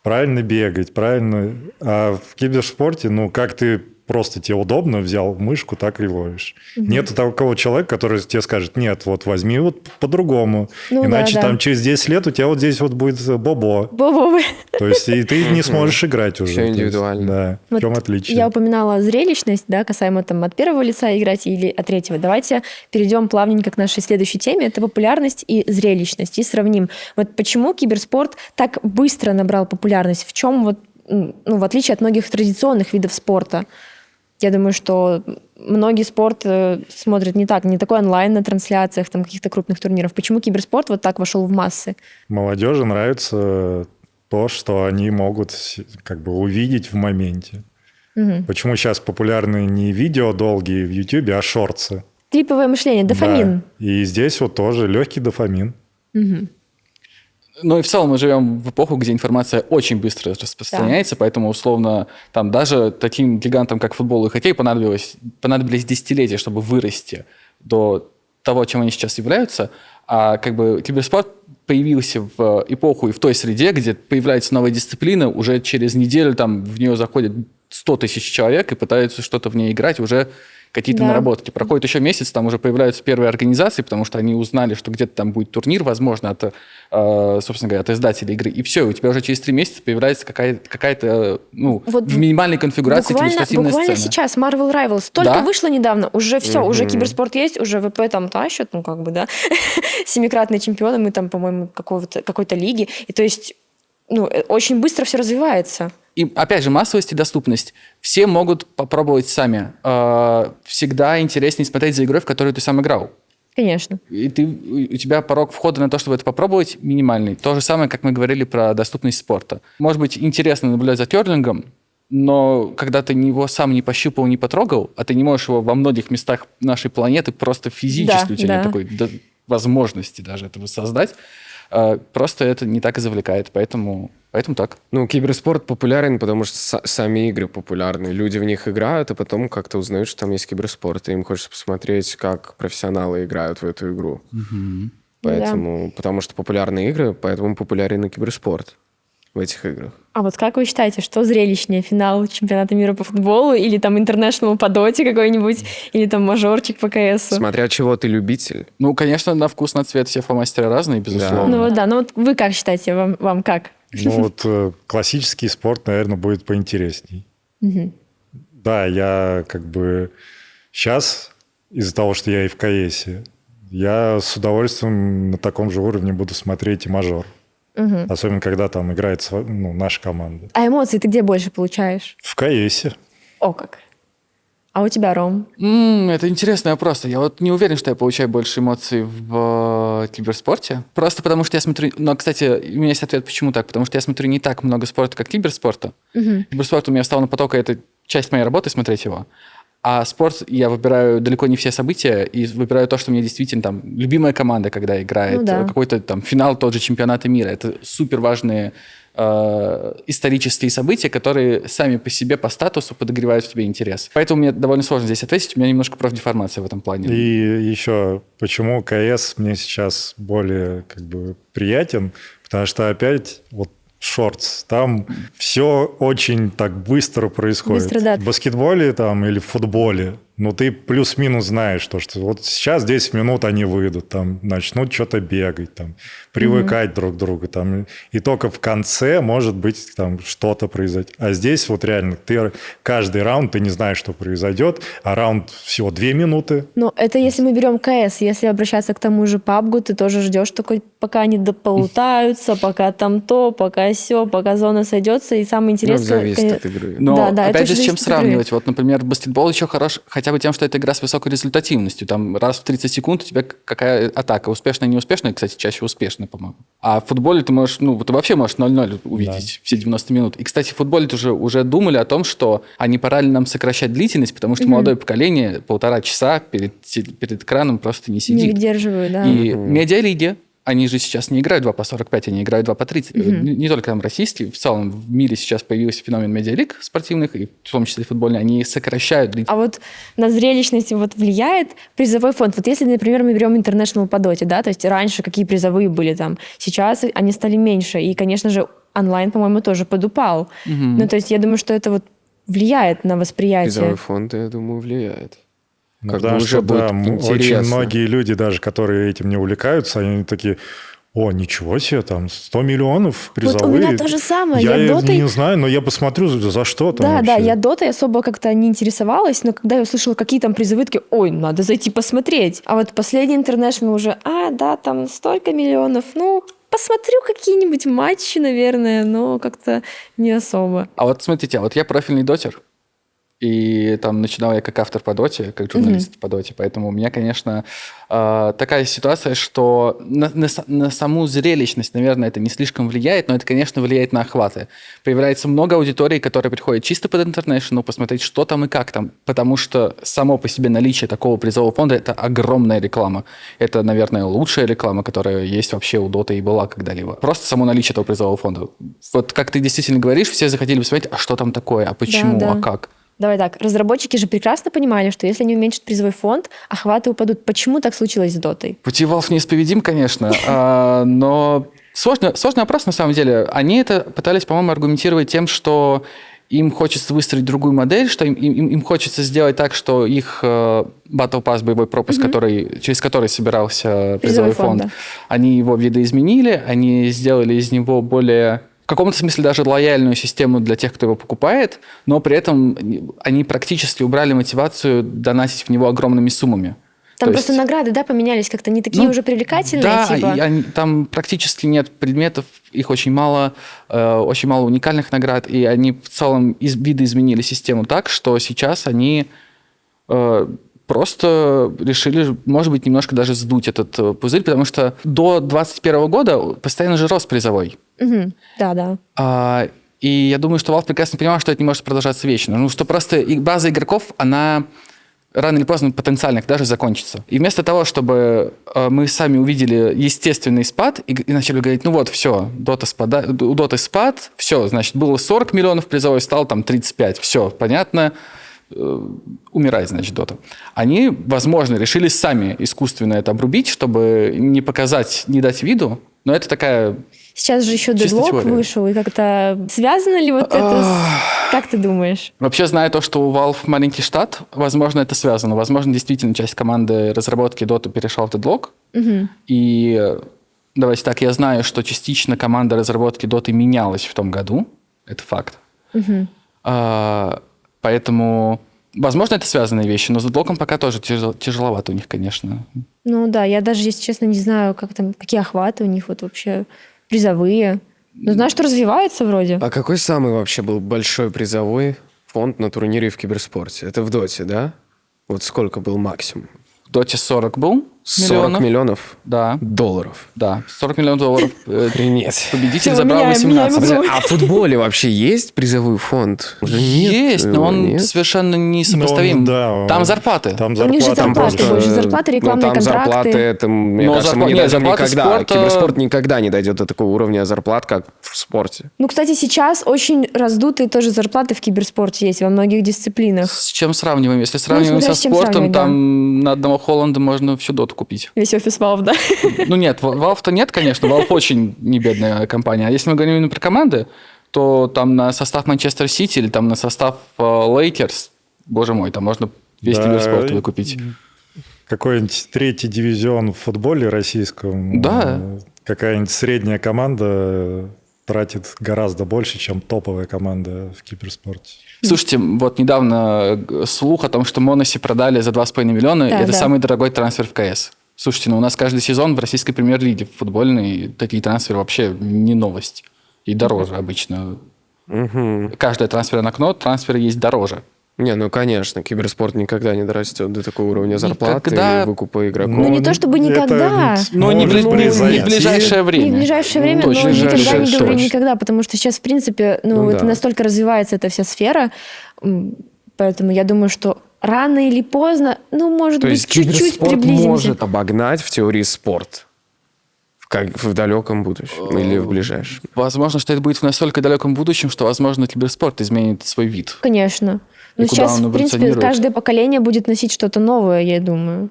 правильно бегать, правильно... А в киберспорте, ну, как ты просто тебе удобно, взял мышку, так и ловишь. Нету такого человека, который тебе скажет, нет, вот возьми вот по-другому, Ну иначе да. там через 10 лет у тебя вот здесь вот будет бобо. Бобовы. То есть и ты не сможешь играть уже. Всё То есть, индивидуально. Да, в Вот чем отличие? Я упоминала зрелищность, да, касаемо там от первого лица играть или от третьего. Давайте перейдем плавненько к нашей следующей теме. Это популярность и зрелищность. И сравним. Вот почему киберспорт так быстро набрал популярность? В чем вот, ну, в отличие от многих традиционных видов спорта? Я думаю, что многие спорт смотрят не такой онлайн на трансляциях там, каких-то крупных турниров. Почему киберспорт вот так вошел в массы? Молодежи нравится то, что они могут как бы увидеть в моменте. Почему сейчас популярны не видео долгие в YouTube, а шортсы? Клиповое мышление, дофамин. Да. И здесь вот тоже легкий дофамин. Ну и в целом мы живем в эпоху, где информация очень быстро распространяется, поэтому, условно, там даже таким гигантам, как футбол и хоккей, понадобились десятилетия, чтобы вырасти до того, чем они сейчас являются. А как бы киберспорт появился в эпоху и в той среде, где появляется новая дисциплина, уже через неделю там в нее заходит 100 тысяч человек и пытаются что-то в ней играть, уже какие-то Да. наработки. Проходит еще месяц, там уже появляются первые организации, потому что они узнали, что где-то там будет турнир, возможно, от, собственно говоря, от издателей игры. И все, у тебя уже через 3 месяца появляется какая-то ну, Вот в минимальной конфигурации демонстративная буквально сцена. сейчас Marvel Rivals только Да? вышло недавно, уже все, уже киберспорт есть, уже ВП там тащат, ну как бы, да, семикратные чемпионы, мы там, по-моему, какой-то лиги, и то есть, ну, очень быстро все развивается. И, опять же, массовость и доступность. Все могут попробовать сами. Всегда интереснее смотреть за игрой, в которую ты сам играл. Конечно. И у тебя порог входа на то, чтобы это попробовать, минимальный. То же самое, как мы говорили про доступность спорта. Может быть, интересно наблюдать за керлингом, но когда ты его сам не пощупал, не потрогал, а ты не можешь его во многих местах нашей планеты просто физически, Да, у тебя да. нет такой возможности даже этого создать, просто это не так и завлекает. Поэтому так. Ну, киберспорт популярен, потому что сами игры популярны. Люди в них играют, а потом как-то узнают, что там есть киберспорт. И им хочется посмотреть, как профессионалы играют в эту игру. Поэтому, потому что популярны игры, поэтому популярен и киберспорт в этих играх. А вот как вы считаете, что зрелищнее? Финал чемпионата мира по футболу или там интернешнл по доте какой-нибудь, или там мажорчик по КСу? Смотря чего ты любитель. Ну, конечно, на вкус, на цвет все фломастеры разные, безусловно. Ну вот да, ну вот вы как считаете, вам как? Ну вот классический спорт, наверное, будет поинтересней. Да, я как бы сейчас, из-за того, что я и в КСе, я с удовольствием на таком же уровне буду смотреть и мажор. Особенно, когда там играет наша команда. А эмоции ты где больше получаешь? В КСе. О как. А у тебя, Ром? Это интересный вопрос. Я вот не уверен, что я получаю больше эмоций в киберспорте. Просто потому что я смотрю... Но, кстати, у меня есть ответ, почему так. Потому что я смотрю не так много спорта, как киберспорта. Киберспорт у меня встал на поток, и это часть моей работы смотреть его. А спорт я выбираю далеко не все события, и выбираю то, что мне действительно там любимая команда, когда играет, Ну да. какой-то там финал, тот же чемпионата мира. Это супер важные исторические события, которые сами по себе, по статусу подогревают в тебе интерес. Поэтому мне довольно сложно здесь ответить. У меня немножко профдеформация в этом плане. И еще, почему КС мне сейчас более как бы приятен, потому что опять вот шортс, там все очень так быстро происходит. Быстро, да. В баскетболе там или в футболе Ну, ты плюс-минус знаешь, что вот сейчас 10 минут они выйдут, там, начнут что-то бегать, там, привыкать друг к другу, там, и только в конце, может быть, там, что-то произойдет. А здесь вот реально каждый раунд ты не знаешь, что произойдет, а раунд всего 2 минуты. Ну, это если мы берем КС, если обращаться к тому же PUBG, ты тоже ждешь такой, пока они дополутаются, пока там то, пока сё, пока зона сойдется, и самое интересное... зависит от игры. Но да, опять же, с чем зависит от игры. сравнивать? Вот, например, баскетбол еще хорош хотя бы тем, что это игра с высокой результативностью. Там раз в 30 секунд у тебя какая атака, успешная, неуспешная, кстати, чаще успешная, по-моему. А в футболе ты можешь, ты вообще можешь 0-0 увидеть все 90 минут. И, кстати, в футболе уже думали о том, что а не пора ли нам сокращать длительность, потому что молодое поколение 1,5 часа перед экраном просто не сидит. Не выдерживаю, да. И медиалиги, они же сейчас не играют 2 по 45, они играют 2 по 30. Не только там российские, в целом в мире сейчас появился феномен медиалиг спортивных, и в том числе футбольные, они сокращают длительность. А вот на зрелищность влияет призовой фонд. Вот если, например, мы берем International по доте, да, то есть раньше какие призовые были там, сейчас они стали меньше. И, конечно же, онлайн, по-моему, тоже подупал. Ну, то есть я думаю, что это вот влияет на восприятие. Призовой фонд, я думаю, влияет. Ну, Как потому бы что, уже будет очень интересно. многие люди, даже которые этим не увлекаются, они такие: о, ничего себе, там 100 миллионов призовые. Вот у меня то же самое. Я дотой... не знаю, но я посмотрю, за что там Да, вообще. да, я дотой особо как-то не интересовалась, но когда я услышала, какие там призовые, такие, ой, надо зайти посмотреть. А вот последний International уже, да, там столько миллионов, посмотрю какие-нибудь матчи, наверное, но как-то не особо. А вот смотрите, вот я профильный дотер, и там начинал я как автор по доте, как журналист по доте, поэтому у меня, конечно, такая ситуация, что на саму зрелищность, наверное, это не слишком влияет, но это, конечно, влияет на охваты. Появляется много аудитории, которые приходят чисто под International, посмотреть, что там и как там, потому что само по себе наличие такого призового фонда – это огромная реклама. Это, наверное, лучшая реклама, которая есть вообще у доты и была когда-либо. Просто само наличие этого призового фонда. Вот как ты действительно говоришь, все захотели посмотреть, а что там такое, а почему, Да. а как. Давай так, разработчики же прекрасно понимали, что если они уменьшат призовой фонд, охваты упадут. Почему так случилось с дотой? Пути Valve неисповедим, конечно, но сложный вопрос на самом деле. Они это пытались, по-моему, аргументировать тем, что им хочется выстроить другую модель, что им хочется сделать так, что их Battle Pass, боевой пропуск, через который собирался призовой фонд, да. они его видоизменили, они сделали из него более... В каком-то смысле даже лояльную систему для тех, кто его покупает, но при этом они практически убрали мотивацию донатить в него огромными суммами. Там То просто есть, награды, поменялись как-то, не такие уже привлекательные, да, типа. там практически нет предметов, их очень мало уникальных наград, и они в целом видоизменили систему так, что сейчас они просто решили, может быть, немножко даже сдуть этот пузырь, потому что до 2021 года постоянно же рост призовой. Да. И я думаю, что Valve прекрасно понимал, что это не может продолжаться вечно. Что просто база игроков, она рано или поздно потенциально даже закончится. И вместо того, чтобы мы сами увидели естественный спад и начали говорить, все, у Dota спад, все, значит, было 40 миллионов призовой, стало там 35, все, понятно, умирает, значит, Dota. Они, возможно, решили сами искусственно это обрубить, чтобы не показать, не дать виду, но это такая... Сейчас же еще Deadlock вышел, и как-то связано ли вот это с... Как ты думаешь? Вообще, зная то, что у Valve маленький штат, возможно, это связано. Возможно, действительно, часть команды разработки Dota перешла в Deadlock. И давайте так, я знаю, что частично команда разработки Dota менялась в том году. Это факт. Поэтому, возможно, это связанные вещи, но с Deadlock'ом пока тоже тяжеловато у них, конечно. Ну да, я даже, если честно, не знаю, какие охваты у них вот вообще... Призовые. Но знаю, что развивается вроде. А какой самый вообще был большой призовой фонд на турнире в киберспорте? Это в Доте, да? Вот сколько был максимум? В Доте 40 был 40 миллионов да. долларов. Да, 40 миллионов долларов. Охренеть. Победитель забрал 18. А в футболе вообще есть призовой фонд? Уже нет, есть, но он совершенно несопоставим. Там зарплаты. Там У них же зарплаты больше. больше. Зарплаты, рекламные там контракты. Зарплаты, это, мне кажется, мы не дойдем никогда. Киберспорт никогда не дойдет до такого уровня зарплат, как в спорте. Кстати, сейчас очень раздутые тоже зарплаты в киберспорте есть во многих дисциплинах. С чем сравниваем? Если сравниваем со спортом, там на одного Холланда можно всю доту купить. Весь офис Valve, да? Нет, Valve-то нет, конечно. Valve очень не бедная компания. А если мы говорим именно про команды, то там на состав Манчестер Сити или там на состав Лейкерс, боже мой, там можно весь киберспорт выкупить. Какой-нибудь 3-й дивизион в футболе российском. Да. Какая-нибудь средняя команда тратит гораздо больше, чем топовая команда в киберспорте. Слушайте, вот недавно слух о том, что Моноси продали за 2,5 миллиона, Да, и это да. самый дорогой трансфер в КС. Слушайте, ну у нас каждый сезон в российской премьер-лиге футбольной такие трансферы вообще не новость. И дороже обычно. Каждое трансферное окно, трансферы есть дороже. Не, ну конечно, киберспорт никогда не дорастет до такого уровня зарплаты Никогда. и выкупа игроков. Ну, не то чтобы никогда. Но не в может произойти. ближайшее время. Не в ближайшее время, Точно. но никогда не Ближайшее говорю точно. никогда, потому что сейчас, в принципе, Ну это да. настолько развивается эта вся сфера, поэтому я думаю, что рано или поздно, может То быть, есть чуть-чуть киберспорт приблизимся. может обогнать в теории спорт в далеком будущем или в ближайшем. Возможно, что это будет в настолько далеком будущем, что, возможно, киберспорт изменит свой вид. Конечно. И Но куда сейчас, он в принципе, эволюционирует? каждое поколение будет носить что-то новое, я думаю.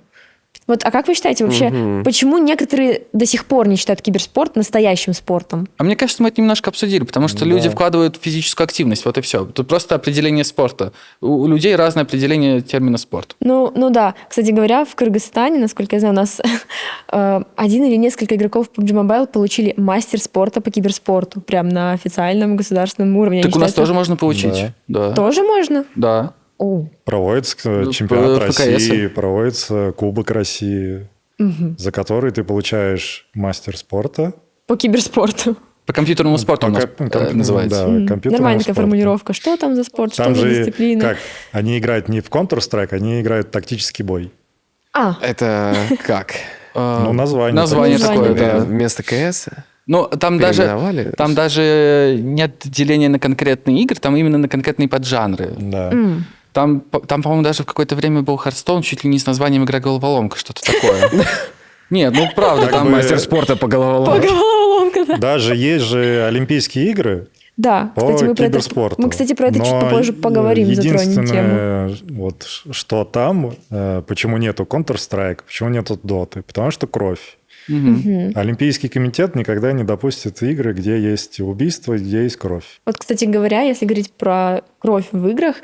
Вот, а как вы считаете вообще, почему некоторые до сих пор не считают киберспорт настоящим спортом? А мне кажется, мы это немножко обсудили, потому что люди вкладывают в физическую активность, вот и все. Тут просто определение спорта. У людей разное определение термина спорт. Ну да. Кстати говоря, в Кыргызстане, насколько я знаю, у нас один или несколько игроков PUBG Mobile получили мастер спорта по киберспорту. Прям на официальном государственном уровне. Так Они у нас считают, тоже можно получить. Да. Тоже можно? Да. О, Проводится чемпионат по России, проводится Кубок России, за который ты получаешь мастер спорта. по киберспорту. По компьютерному спорту у нас называется. Да, компьютерному Нормальная такая спорту. формулировка. Что там за спорт, Там что за же, дисциплина? как, они играют не в Counter-Strike, они играют в тактический бой. Это как? Ну, название. Название Название, такое, да. Вместо КС? Но там Переименовали? даже нет деления на конкретные игры, там именно на конкретные поджанры. Да. Там, по-моему, даже в какое-то время был Hearthstone чуть ли не с названием «Игра-головоломка», что-то такое. Нет, ну правда, там... Мастер спорта по головоломке. Головоломка, да. Даже есть же Олимпийские игры Да, по кстати, киберспорту. мы, кстати, про это чуть Но попозже поговорим, затронем тему. единственное, вот, что там, почему нету Counter-Strike, почему нету Dota, потому что кровь. Олимпийский комитет никогда не допустит игры, где есть убийство, где есть кровь. Вот, кстати говоря, если говорить про кровь в играх,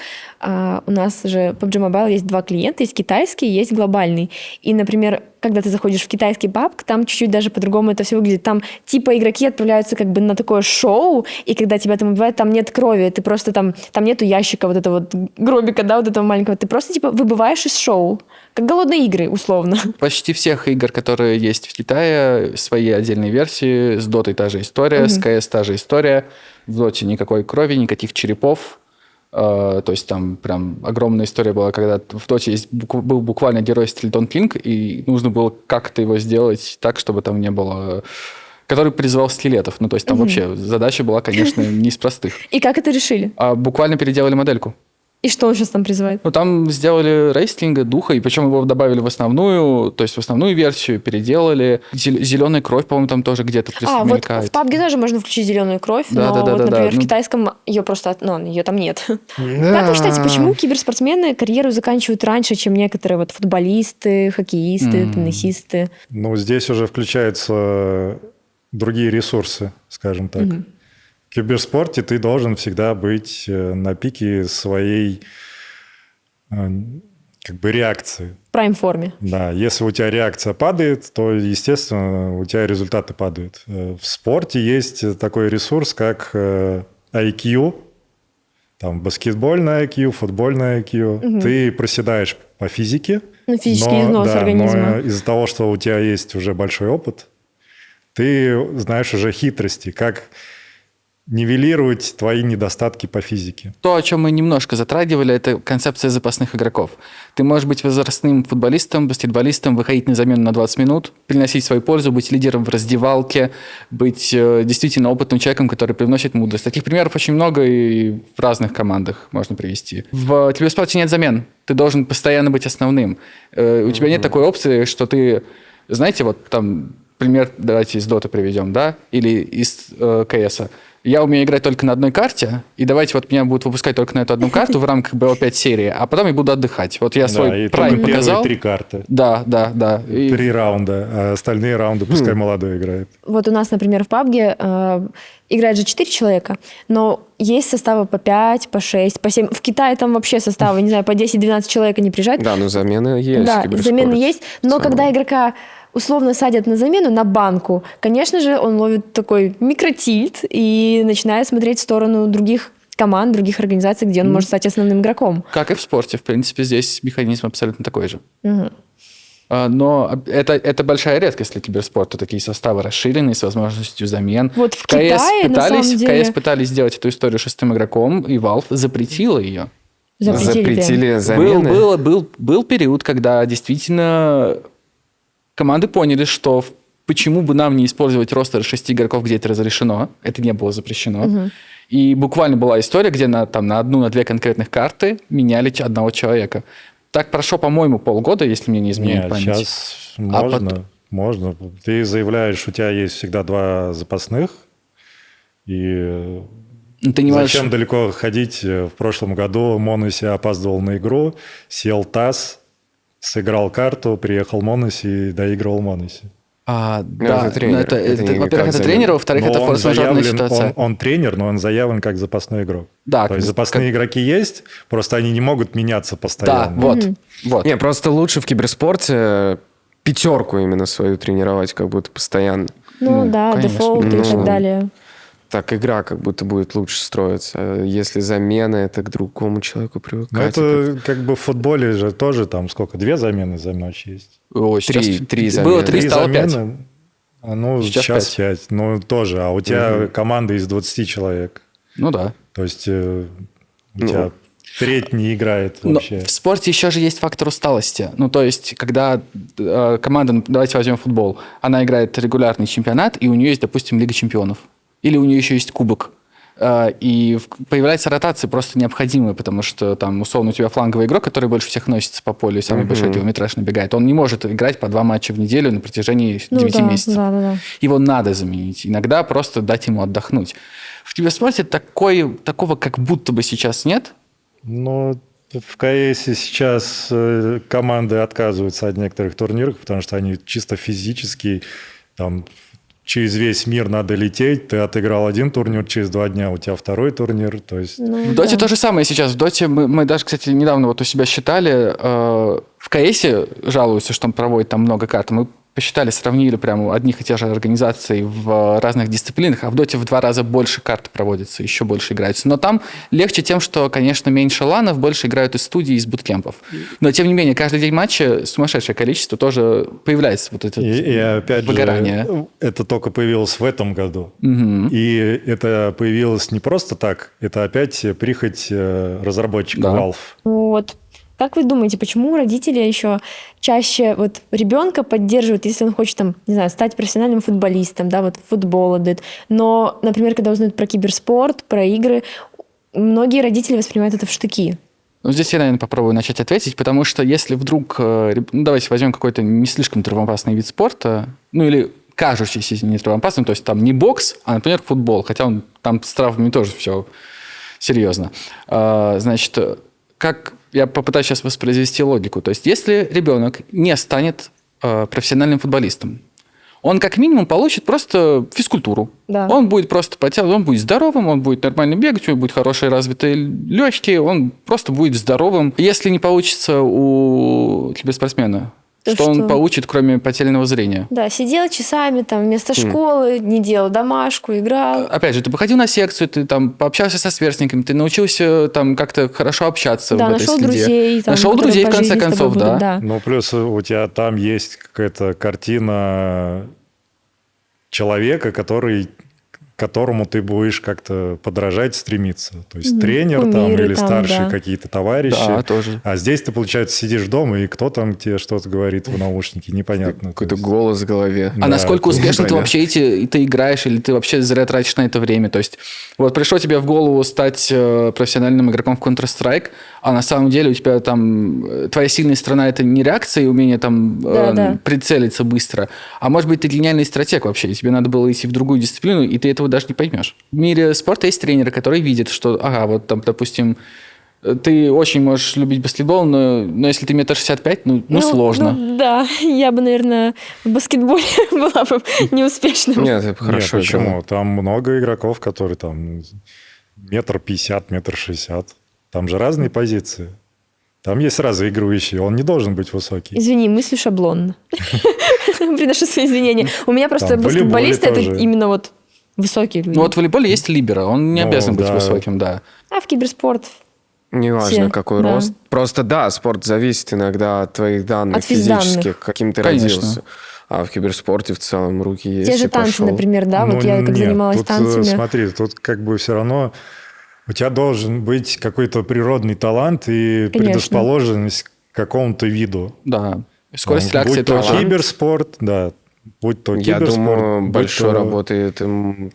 у нас же PUBG Mobile есть два клиента, есть китайский, есть глобальный. И, например, когда ты заходишь в китайский PUBG, там чуть-чуть даже по-другому это все выглядит. Там типа игроки отправляются как бы на такое шоу, и когда тебя там убивают, там нет крови, ты просто там нету ящика вот этого вот гробика, да, вот этого маленького, ты просто типа выбываешь из шоу. Как голодные игры, условно. Почти всех игр, которые есть в Китае, свои отдельные версии. С Дотой та же история, с КС та же история. В Доте никакой крови, никаких черепов. То есть там прям огромная история была, когда в Доте был буквально герой Стильтон Кинг, и нужно было как-то его сделать так, чтобы там не было... Который призывал скелетов. Ну, то есть там вообще задача была, конечно, не из простых. И как это решили? А буквально переделали модельку. И что он сейчас там призывает? Ну, там сделали рейстлинга, духа, и причем его добавили в основную, то есть в основную версию, переделали. Зеленая кровь, по-моему, там тоже где-то Вот мелькает. в PUBG тоже можно включить зеленую кровь, Да, но да, да, вот, да, например, да. в китайском ее просто, ее там нет. Как вы считаете, почему киберспортсмены карьеру заканчивают раньше, чем некоторые вот футболисты, хоккеисты, теннисисты? Ну, здесь уже включаются другие ресурсы, скажем так. В киберспорте ты должен всегда быть на пике своей как бы реакции. В прайм-форме. Да, если у тебя реакция падает, то, естественно, у тебя результаты падают. В спорте есть такой ресурс, как IQ, там баскетбольный IQ, футбольный IQ. Ты проседаешь по физике. Ну, физический износ организма. Но из-за того, что у тебя есть уже большой опыт, ты знаешь уже хитрости, как нивелировать твои недостатки по физике. То, о чем мы немножко затрагивали, это концепция запасных игроков. Ты можешь быть возрастным футболистом, баскетболистом, выходить на замену на 20 минут, приносить свою пользу, быть лидером в раздевалке, быть действительно опытным человеком, который привносит мудрость. Таких примеров очень много и в разных командах можно привести. В киберспорте нет замен. Ты должен постоянно быть основным. У тебя нет такой опции, что ты... Знаете, вот там пример, давайте из Доты приведем, да? Или из КСа. я умею играть только на одной карте, и давайте вот меня будут выпускать только на эту одну карту в рамках BO5 серии, а потом я буду отдыхать. Вот я свой прайм показал. 3 карты. Да. 3 раунда, а остальные раунды пускай молодой играет. Вот у нас, например, в PUBG играет же 4 человека, но есть составы по 5, по 6, по 7. В Китае там вообще составы, не знаю, по 10-12 человек они приезжают. Да, но замены есть. Да, замены есть, но когда игрока условно садят на замену, на банку, конечно же, он ловит такой микротильт и начинает смотреть в сторону других команд, других организаций, где он может стать основным игроком. Как и в спорте, в принципе, здесь механизм абсолютно такой же. Но это большая редкость для киберспорта, такие составы расширенные, с возможностью замен. Вот в Китае, на самом деле... В КС пытались сделать эту историю шестым игроком, и Valve запретила ее. Запретили замены? Был период, когда действительно команды поняли, что почему бы нам не использовать ростер 6 игроков, где это разрешено. Это не было запрещено. И буквально была история, где на одну, на 2 конкретных карты меняли одного человека. Так прошло, по-моему, полгода, если мне не изменяет память. Сейчас можно. Ты заявляешь, у тебя есть всегда 2 запасных, и ты не зачем далеко ходить? В прошлом году Моноси опаздывал на игру, сел ТАСС, сыграл карту, приехал Моноси и доигрывал Моноси. Да, это тренер. Во-первых, это тренер, во-вторых, это форс-мажорная ситуация. Он тренер, но он заявлен как запасной игрок. Да, то есть запасные игроки есть, просто они не могут меняться постоянно. Да, вот. Не, просто лучше в киберспорте 5 именно свою тренировать, как будто постоянно. Дефолт и так далее. Так игра как будто будет лучше строиться. Если замена, это к другому человеку привыкать. Это как бы в футболе же тоже там сколько? 2 замены за матч есть? Три замены. Было 3, стало 5. Сейчас 5. Ну, тоже. А у тебя команда из 20 человек. Ну, да. То есть у тебя треть не играет вообще. Но в спорте еще же есть фактор усталости. Ну, то есть, когда команда, давайте возьмем футбол, она играет регулярный чемпионат, и у нее есть, допустим, Лига чемпионов. Или у нее еще есть кубок. И появляется ротация просто необходимая, потому что там, условно, у тебя фланговый игрок, который больше всех носится по полю и самый большой километраж набегает. Он не может играть по 2 матча в неделю на протяжении 9 месяцев. Да. Его надо заменить. Иногда просто дать ему отдохнуть. В киберспорте такого как будто бы сейчас нет. Ну, в КС сейчас команды отказываются от некоторых турниров, потому что они чисто физически там... Через весь мир надо лететь, ты отыграл 1 турнир, через 2 дня у тебя 2 турнир. То есть... В Доте то же самое сейчас. В Доте мы даже, кстати, недавно вот у себя считали, в КСе жалуются, что он проводит там много карт. Мы посчитали, сравнили прямо одних и тех же организаций в разных дисциплинах, а в Доте в 2 раза больше карт проводится, еще больше играется. Но там легче тем, что, конечно, меньше ланов, больше играют из студий, из буткемпов. Но, тем не менее, каждый день матча сумасшедшее количество тоже появляется вот это опять выгорание. Же, это только появилось в этом году. И это появилось не просто так, это опять прихоть разработчика Valve. Вот. Как вы думаете, почему родители еще чаще вот ребенка поддерживают, если он хочет там, не знаю, стать профессиональным футболистом, да, вот футбол отдают. Но, например, когда узнают про киберспорт, про игры, многие родители воспринимают это в штыки. Ну, здесь я, наверное, попробую начать ответить, потому что если вдруг, давайте возьмем какой-то не слишком травмоопасный вид спорта, ну или кажущийся не травмоопасным, то есть там не бокс, а, например, футбол, хотя он там с травмами тоже все серьезно. Значит, как я попытаюсь сейчас воспроизвести логику. То есть, если ребенок не станет профессиональным футболистом, он как минимум получит просто физкультуру. Да. Он будет просто потянут, он будет здоровым, он будет нормально бегать, у него будут хорошие развитые легкие, он просто будет здоровым. Если не получится у киберспортсмена, что он получит, кроме потерянного зрения? Да, сидел часами там вместо школы, не делал домашку, играл. Опять же, ты походил на секцию, ты там пообщался со сверстниками, ты научился там как-то хорошо общаться в этой среде. Друзей. Там, нашел друзей, в конце концов, да. Ну, плюс у тебя там есть какая-то картина человека, которому ты будешь как-то подражать, стремиться. То есть тренер кумиры там или там, старшие какие-то товарищи. Да, тоже. А здесь ты, получается, сидишь дома, и кто там тебе что-то говорит в наушнике, непонятно. Какой-то голос в голове. А насколько успешно ты вообще ты играешь, или ты вообще зря тратишь на это время? То есть, вот пришло тебе в голову стать профессиональным игроком в Counter-Strike, а на самом деле у тебя там твоя сильная сторона – это не реакция и умение там прицелиться быстро, а может быть, ты гениальный стратег вообще, и тебе надо было идти в другую дисциплину, и ты этого даже не поймешь. В мире спорта есть тренеры, которые видят, что, ага, вот там, допустим, ты очень можешь любить баскетбол, но если ты 1,65 м, ну сложно. Ну, да, я бы, наверное, в баскетболе была бы неуспешным. Нет, это хорошо. Нет, почему? Там много игроков, которые там 1,50 м, 1,60 м. Там же разные позиции. Там есть разыгрывающий, он не должен быть высокий. Извини, мыслю шаблонно. Приношу свои извинения. У меня просто баскетболисты это именно вот высокие люди. Ну вот в волейболе есть либеро, он не обязан быть высоким, да. А в киберспорт Неважно, какой рост. Просто да, спорт зависит иногда от твоих данных физических, каким ты родился. А в киберспорте в целом руки есть. Те же танцы, например, да? Вот я как занималась танцами. Смотри, тут как бы все равно у тебя должен быть какой-то природный талант и предрасположенность к какому-то виду. Да. Скорость реакции будь то киберспорт, да. Будь то я киберспорт. Я думаю, большой работы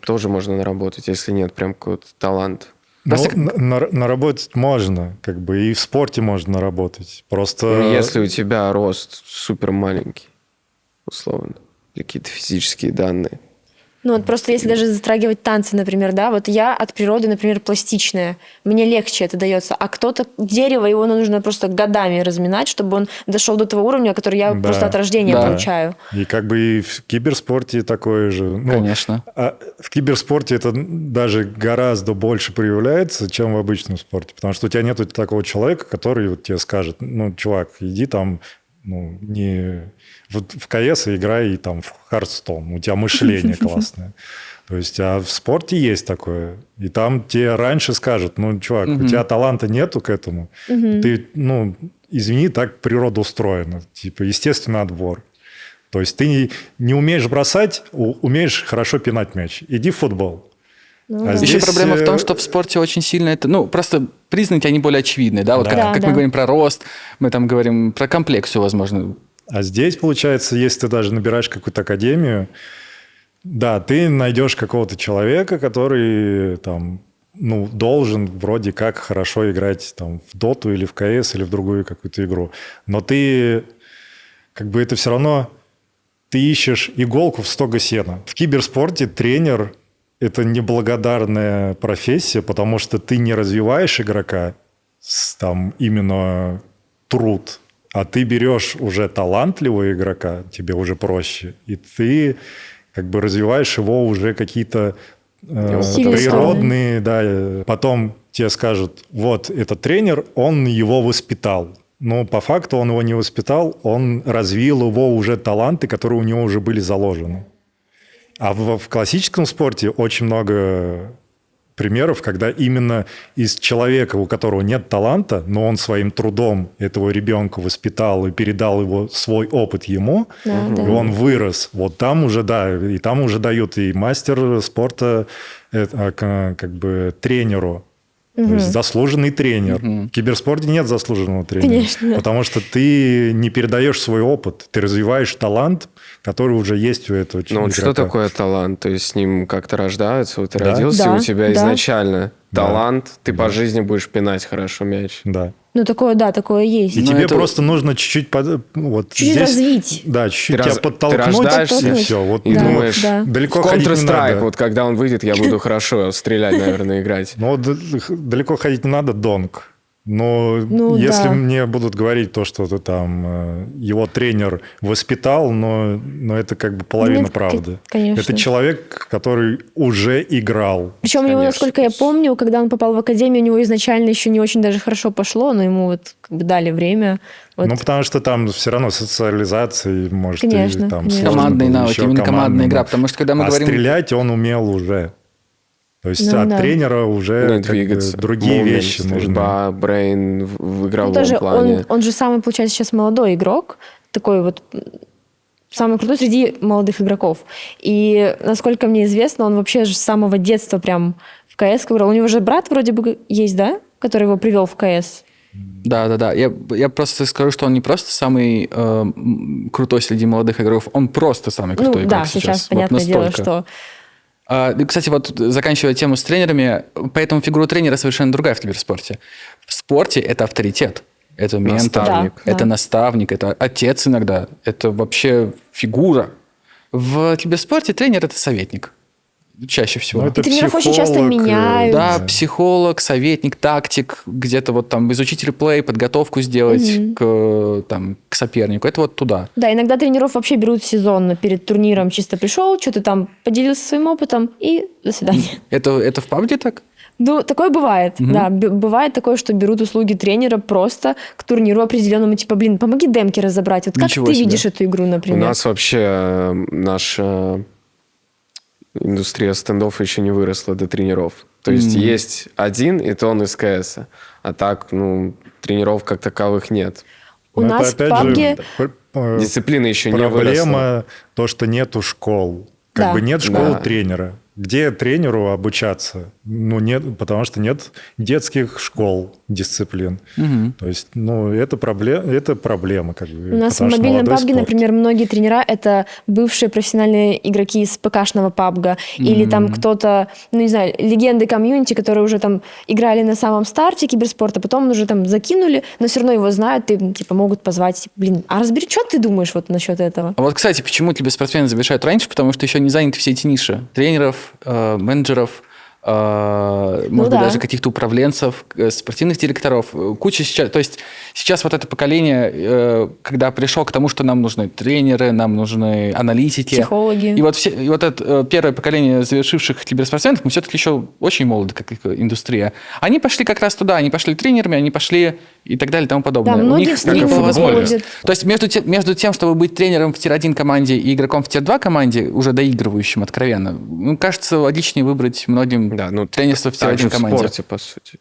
тоже можно наработать, если нет прям какого-то таланта. Наработать можно, как бы и в спорте можно наработать. Просто... Если у тебя рост супер маленький, условно, какие-то физические данные. Ну вот просто если даже затрагивать танцы, например, да, вот я от природы, например, пластичная, мне легче это дается, а кто-то дерево, его нужно просто годами разминать, чтобы он дошел до того уровня, который я просто от рождения получаю. И как бы и в киберспорте такое же. Ну, конечно. В киберспорте это даже гораздо больше проявляется, чем в обычном спорте, потому что у тебя нету такого человека, который вот тебе скажет, ну, чувак, иди там, ну, не... Вот в КС играй и там в Hearthstone, у тебя мышление классное. То есть, а в спорте есть такое. И там тебе раньше скажут, ну, чувак, у тебя таланта нету к этому. Ты, ну, извини, так природа устроена. Типа, естественный отбор. То есть, ты не умеешь бросать, умеешь хорошо пинать мяч. Иди в футбол. Еще проблема в том, что в спорте очень сильно это... Ну, просто признаки, они более очевидные, да? Вот как мы говорим про рост, мы там говорим про комплексию, возможно. А здесь, получается, если ты даже набираешь какую-то академию, да, ты найдешь какого-то человека, который там, ну, должен вроде как хорошо играть там, в доту или в КС или в другую какую-то игру. Но ты, как бы это все равно, ты ищешь иголку в стога сена. В киберспорте тренер – это неблагодарная профессия, потому что ты не развиваешь игрока, там именно труд, а ты берешь уже талантливого игрока, тебе уже проще, и ты как бы развиваешь его уже какие-то природные, да. Потом тебе скажут, вот этот тренер, он его воспитал. Но по факту он его не воспитал, он развил его уже таланты, которые у него уже были заложены. А в классическом спорте очень много примеров, когда именно из человека, у которого нет таланта, но он своим трудом этого ребенка воспитал и передал его, свой опыт ему, и он вырос. Вот там уже, да, и там уже дают и мастер спорта как бы тренеру. То есть заслуженный тренер. В киберспорте нет заслуженного тренера. Конечно. Потому что ты не передаешь свой опыт, ты развиваешь талант, который уже есть у этого человека. Ну, вот что такое талант? То есть с ним как-то рождаются? Вот ты родился, у тебя изначально талант, ты по жизни будешь пинать хорошо мяч. Да. Ну, такое, да, такое есть. И тебе просто нужно чуть-чуть... Вот чуть-чуть здесь, развить. Да, чуть-чуть тебя подтолкнуть, ты рождаешься, и все. Вот, и думаешь, далеко ходить не Counter-Strike, надо. вот когда он выйдет, я буду хорошо стрелять, наверное, играть. Ну, далеко ходить не надо, донг. Но если мне будут говорить то, что ты там его тренер воспитал, но это как бы половина правды. Конечно. Это человек, который уже играл. Причем у него, насколько я помню, когда он попал в академию, у него изначально еще не очень даже хорошо пошло, но ему вот как бы дали время. Вот. Ну, потому что там все равно социализация, может, конечно, и там командный навык, именно командная игра, потому что когда мы говорим... стрелять он умел уже. То есть от тренера уже двигаться, другие вещи нужны. Стрельба, брейн в игровом тоже плане. Он же самый, получается, сейчас молодой игрок, такой вот самый крутой среди молодых игроков. И, насколько мне известно, он вообще же с самого детства прям в КС играл. У него же брат вроде бы есть, да? Который его привел в КС. Да. Я просто скажу, что он не просто самый крутой среди молодых игроков, он просто самый крутой игрок да, сейчас понятное дело, что... Кстати, вот заканчивая тему с тренерами, поэтому фигура тренера совершенно другая в киберспорте. В спорте это авторитет, это ментор, это наставник, это отец иногда, это вообще фигура. В киберспорте тренер – это советник. чаще всего. Ну, это тренеров очень часто психолог, меняют. Да, психолог, советник, тактик, где-то вот там изучить реплей, подготовку сделать к сопернику. Это вот туда. Да, иногда тренеров вообще берут сезонно перед турниром. Чисто пришел, что-то там поделился своим опытом и до свидания. Это в PUBG так? Ну, такое бывает, да. Бывает такое, что берут услуги тренера просто к турниру определенному. Типа, помоги демки разобрать. Вот как Ничего ты себе. видишь эту игру, У например? нас вообще наша индустрия стендов еще не выросла до тренеров. То есть есть один, и то он из КС. А так, тренеров как таковых нет. У Но нас это, в опять PUBG... же, Дисциплина еще не выросла. проблема то, что нету школ. Как Да. бы нет школы Да. тренера. Где тренеру обучаться? Нет, потому что нет детских школ дисциплин. То есть, это проблема. Как бы, У нас в потому что мобильном молодой PUBG, спорт. например, многие тренера – это бывшие профессиональные игроки из ПК-шного PUBG. Или там кто-то, не знаю, легенды комьюнити, которые уже там играли на самом старте киберспорта, потом уже там закинули, но все равно его знают и типа могут позвать. А разбери, что ты думаешь вот насчет этого? А вот, кстати, почему тебе спортсмены завершают раньше? Потому что еще не заняты все эти ниши. Тренеров, менеджеров, может быть, да. даже каких-то управленцев, спортивных директоров. Куча сейчас... То есть сейчас вот это поколение, когда пришло к тому, что нам нужны тренеры, нам нужны аналитики. Психологи. И вот это первое поколение завершивших киберспортсменов, мы все-таки еще очень молоды, как индустрия. Они пошли как раз туда, они пошли тренерами, они пошли и так далее и тому подобное. Да, У многие них в стриме такая возможность. выходят. То есть между тем, чтобы быть тренером в тир-1 команде и игроком в тир-2 команде, уже доигрывающим откровенно, кажется, логичнее выбрать многим тренерство в Так же тир-1 в команде. спорте, по сути.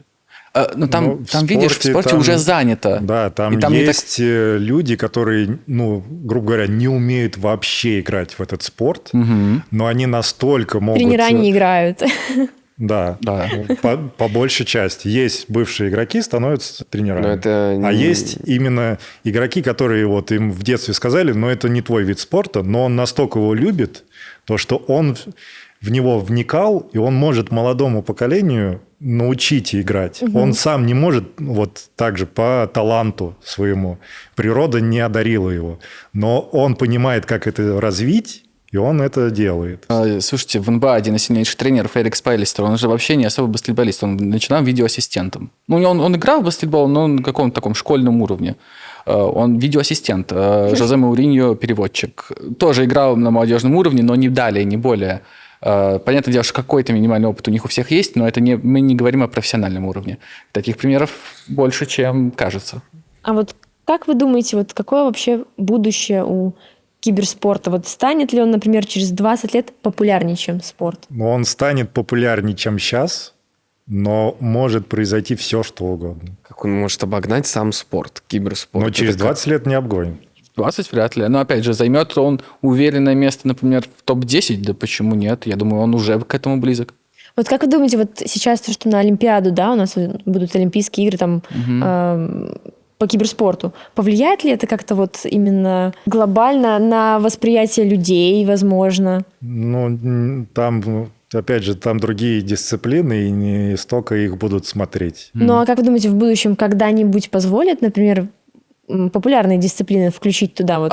Там видишь, в спорте там- уже занято. Да, там И там не так- есть люди, которые, грубо говоря, не умеют вообще играть в этот спорт, но они настолько могут... Тренера не играют. Да, Да. по большей части. Есть бывшие игроки, становятся тренерами. Но это А не- есть именно игроки, которые вот им в детстве сказали, это не твой вид спорта, но он настолько его любит, то что он в него вникал, и он может молодому поколению научить играть. Он сам не может вот так же по таланту своему. Природа не одарила его. Но он понимает, как это развить, и он это делает. Слушайте, в НБА один из сильнейших тренеров Эрик Спайлистер, он же вообще не особо баскетболист, он начинал видеоассистентом. Он играл в баскетбол, но на каком-то таком школьном уровне. Он видеоассистент. Жозе Мауриньо переводчик. Тоже играл на молодежном уровне, но не далее, не более. Понятное дело, что какой-то минимальный опыт у них у всех есть, но мы не говорим о профессиональном уровне. Таких примеров больше, чем кажется. А вот как вы думаете, вот какое вообще будущее у киберспорта? Вот станет ли он, например, через 20 лет популярнее, чем спорт? Он станет популярнее, чем сейчас, но может произойти все, что угодно. Как он может обогнать сам спорт, киберспорт? Но через Это как- 20 лет не обгонит. 20 вряд ли. Но, опять же, займет он уверенное место, например, в топ-10? Да почему нет? Я думаю, он уже к этому близок. Вот как вы думаете, вот сейчас то, что на Олимпиаду, да, у нас будут Олимпийские игры там по киберспорту, повлияет ли это как-то вот именно глобально на восприятие людей, возможно? Там, опять же, там другие дисциплины, и не столько их будут смотреть. Ну а как вы думаете, в будущем когда-нибудь позволят, например, популярные дисциплины включить туда вот?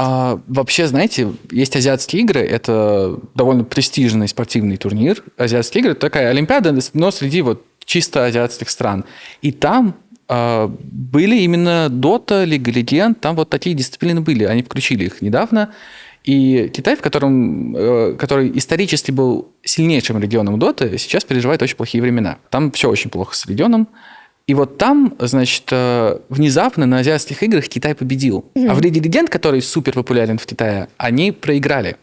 Вообще, знаете, есть азиатские игры, это довольно престижный спортивный турнир. Азиатские игры – это такая олимпиада, но среди вот чисто азиатских стран. И там были именно Dota, League of Legends, там вот такие дисциплины были, они включили их недавно. И Китай, который исторически был сильнейшим регионом Dota, сейчас переживает очень плохие времена. Там все очень плохо с регионом. И вот там, значит, внезапно на азиатских играх Китай победил. А в League of Legends, который супер популярен в Китае, они проиграли.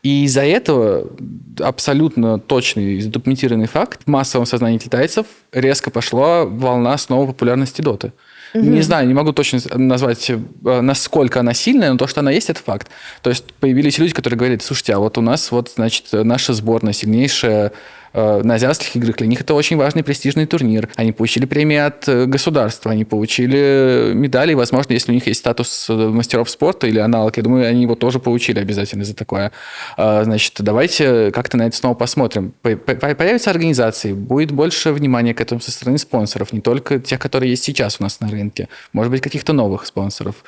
И из-за этого абсолютно точный, задокументированный факт, в массовом сознании китайцев резко пошла волна снова популярности доты. Не знаю, не могу точно назвать, насколько она сильная, но то, что она есть, это факт. То есть появились люди, которые говорили: слушайте, а вот у нас, вот, значит, наша сборная сильнейшая на азиатских играх, для них это очень важный престижный турнир. Они получили премии от государства, они получили медали, возможно, если у них есть статус мастеров спорта или аналог, я думаю, они его тоже получили обязательно за такое. Значит, давайте как-то на это снова посмотрим. Появятся организации, будет больше внимания к этому со стороны спонсоров, не только тех, которые есть сейчас у нас на рынке, может быть, каких-то новых спонсоров.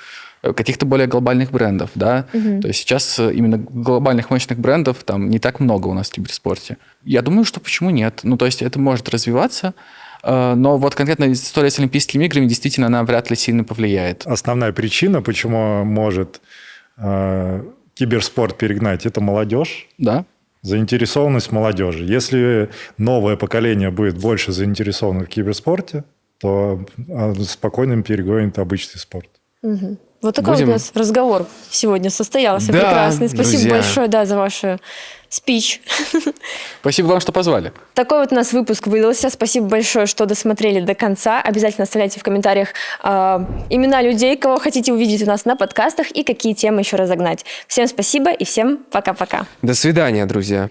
каких-то более глобальных брендов, да. То есть сейчас именно глобальных мощных брендов там не так много у нас в киберспорте. Я думаю, что почему нет? Ну, то есть это может развиваться, но вот конкретно история с Олимпийскими играми, действительно, она вряд ли сильно повлияет. Основная причина, почему может киберспорт перегнать, это молодежь. Да. Заинтересованность молодежи. Если новое поколение будет больше заинтересовано в киберспорте, то спокойно перегонит обычный спорт. Вот такой у нас разговор сегодня состоялся. Да, прекрасный. Спасибо друзья. большое, за ваш спич. Спасибо вам, что позвали. Такой вот у нас выпуск выдался. Спасибо большое, что досмотрели до конца. Обязательно оставляйте в комментариях имена людей, кого хотите увидеть у нас на подкастах и какие темы еще разогнать. Всем спасибо и всем пока-пока. До свидания, друзья.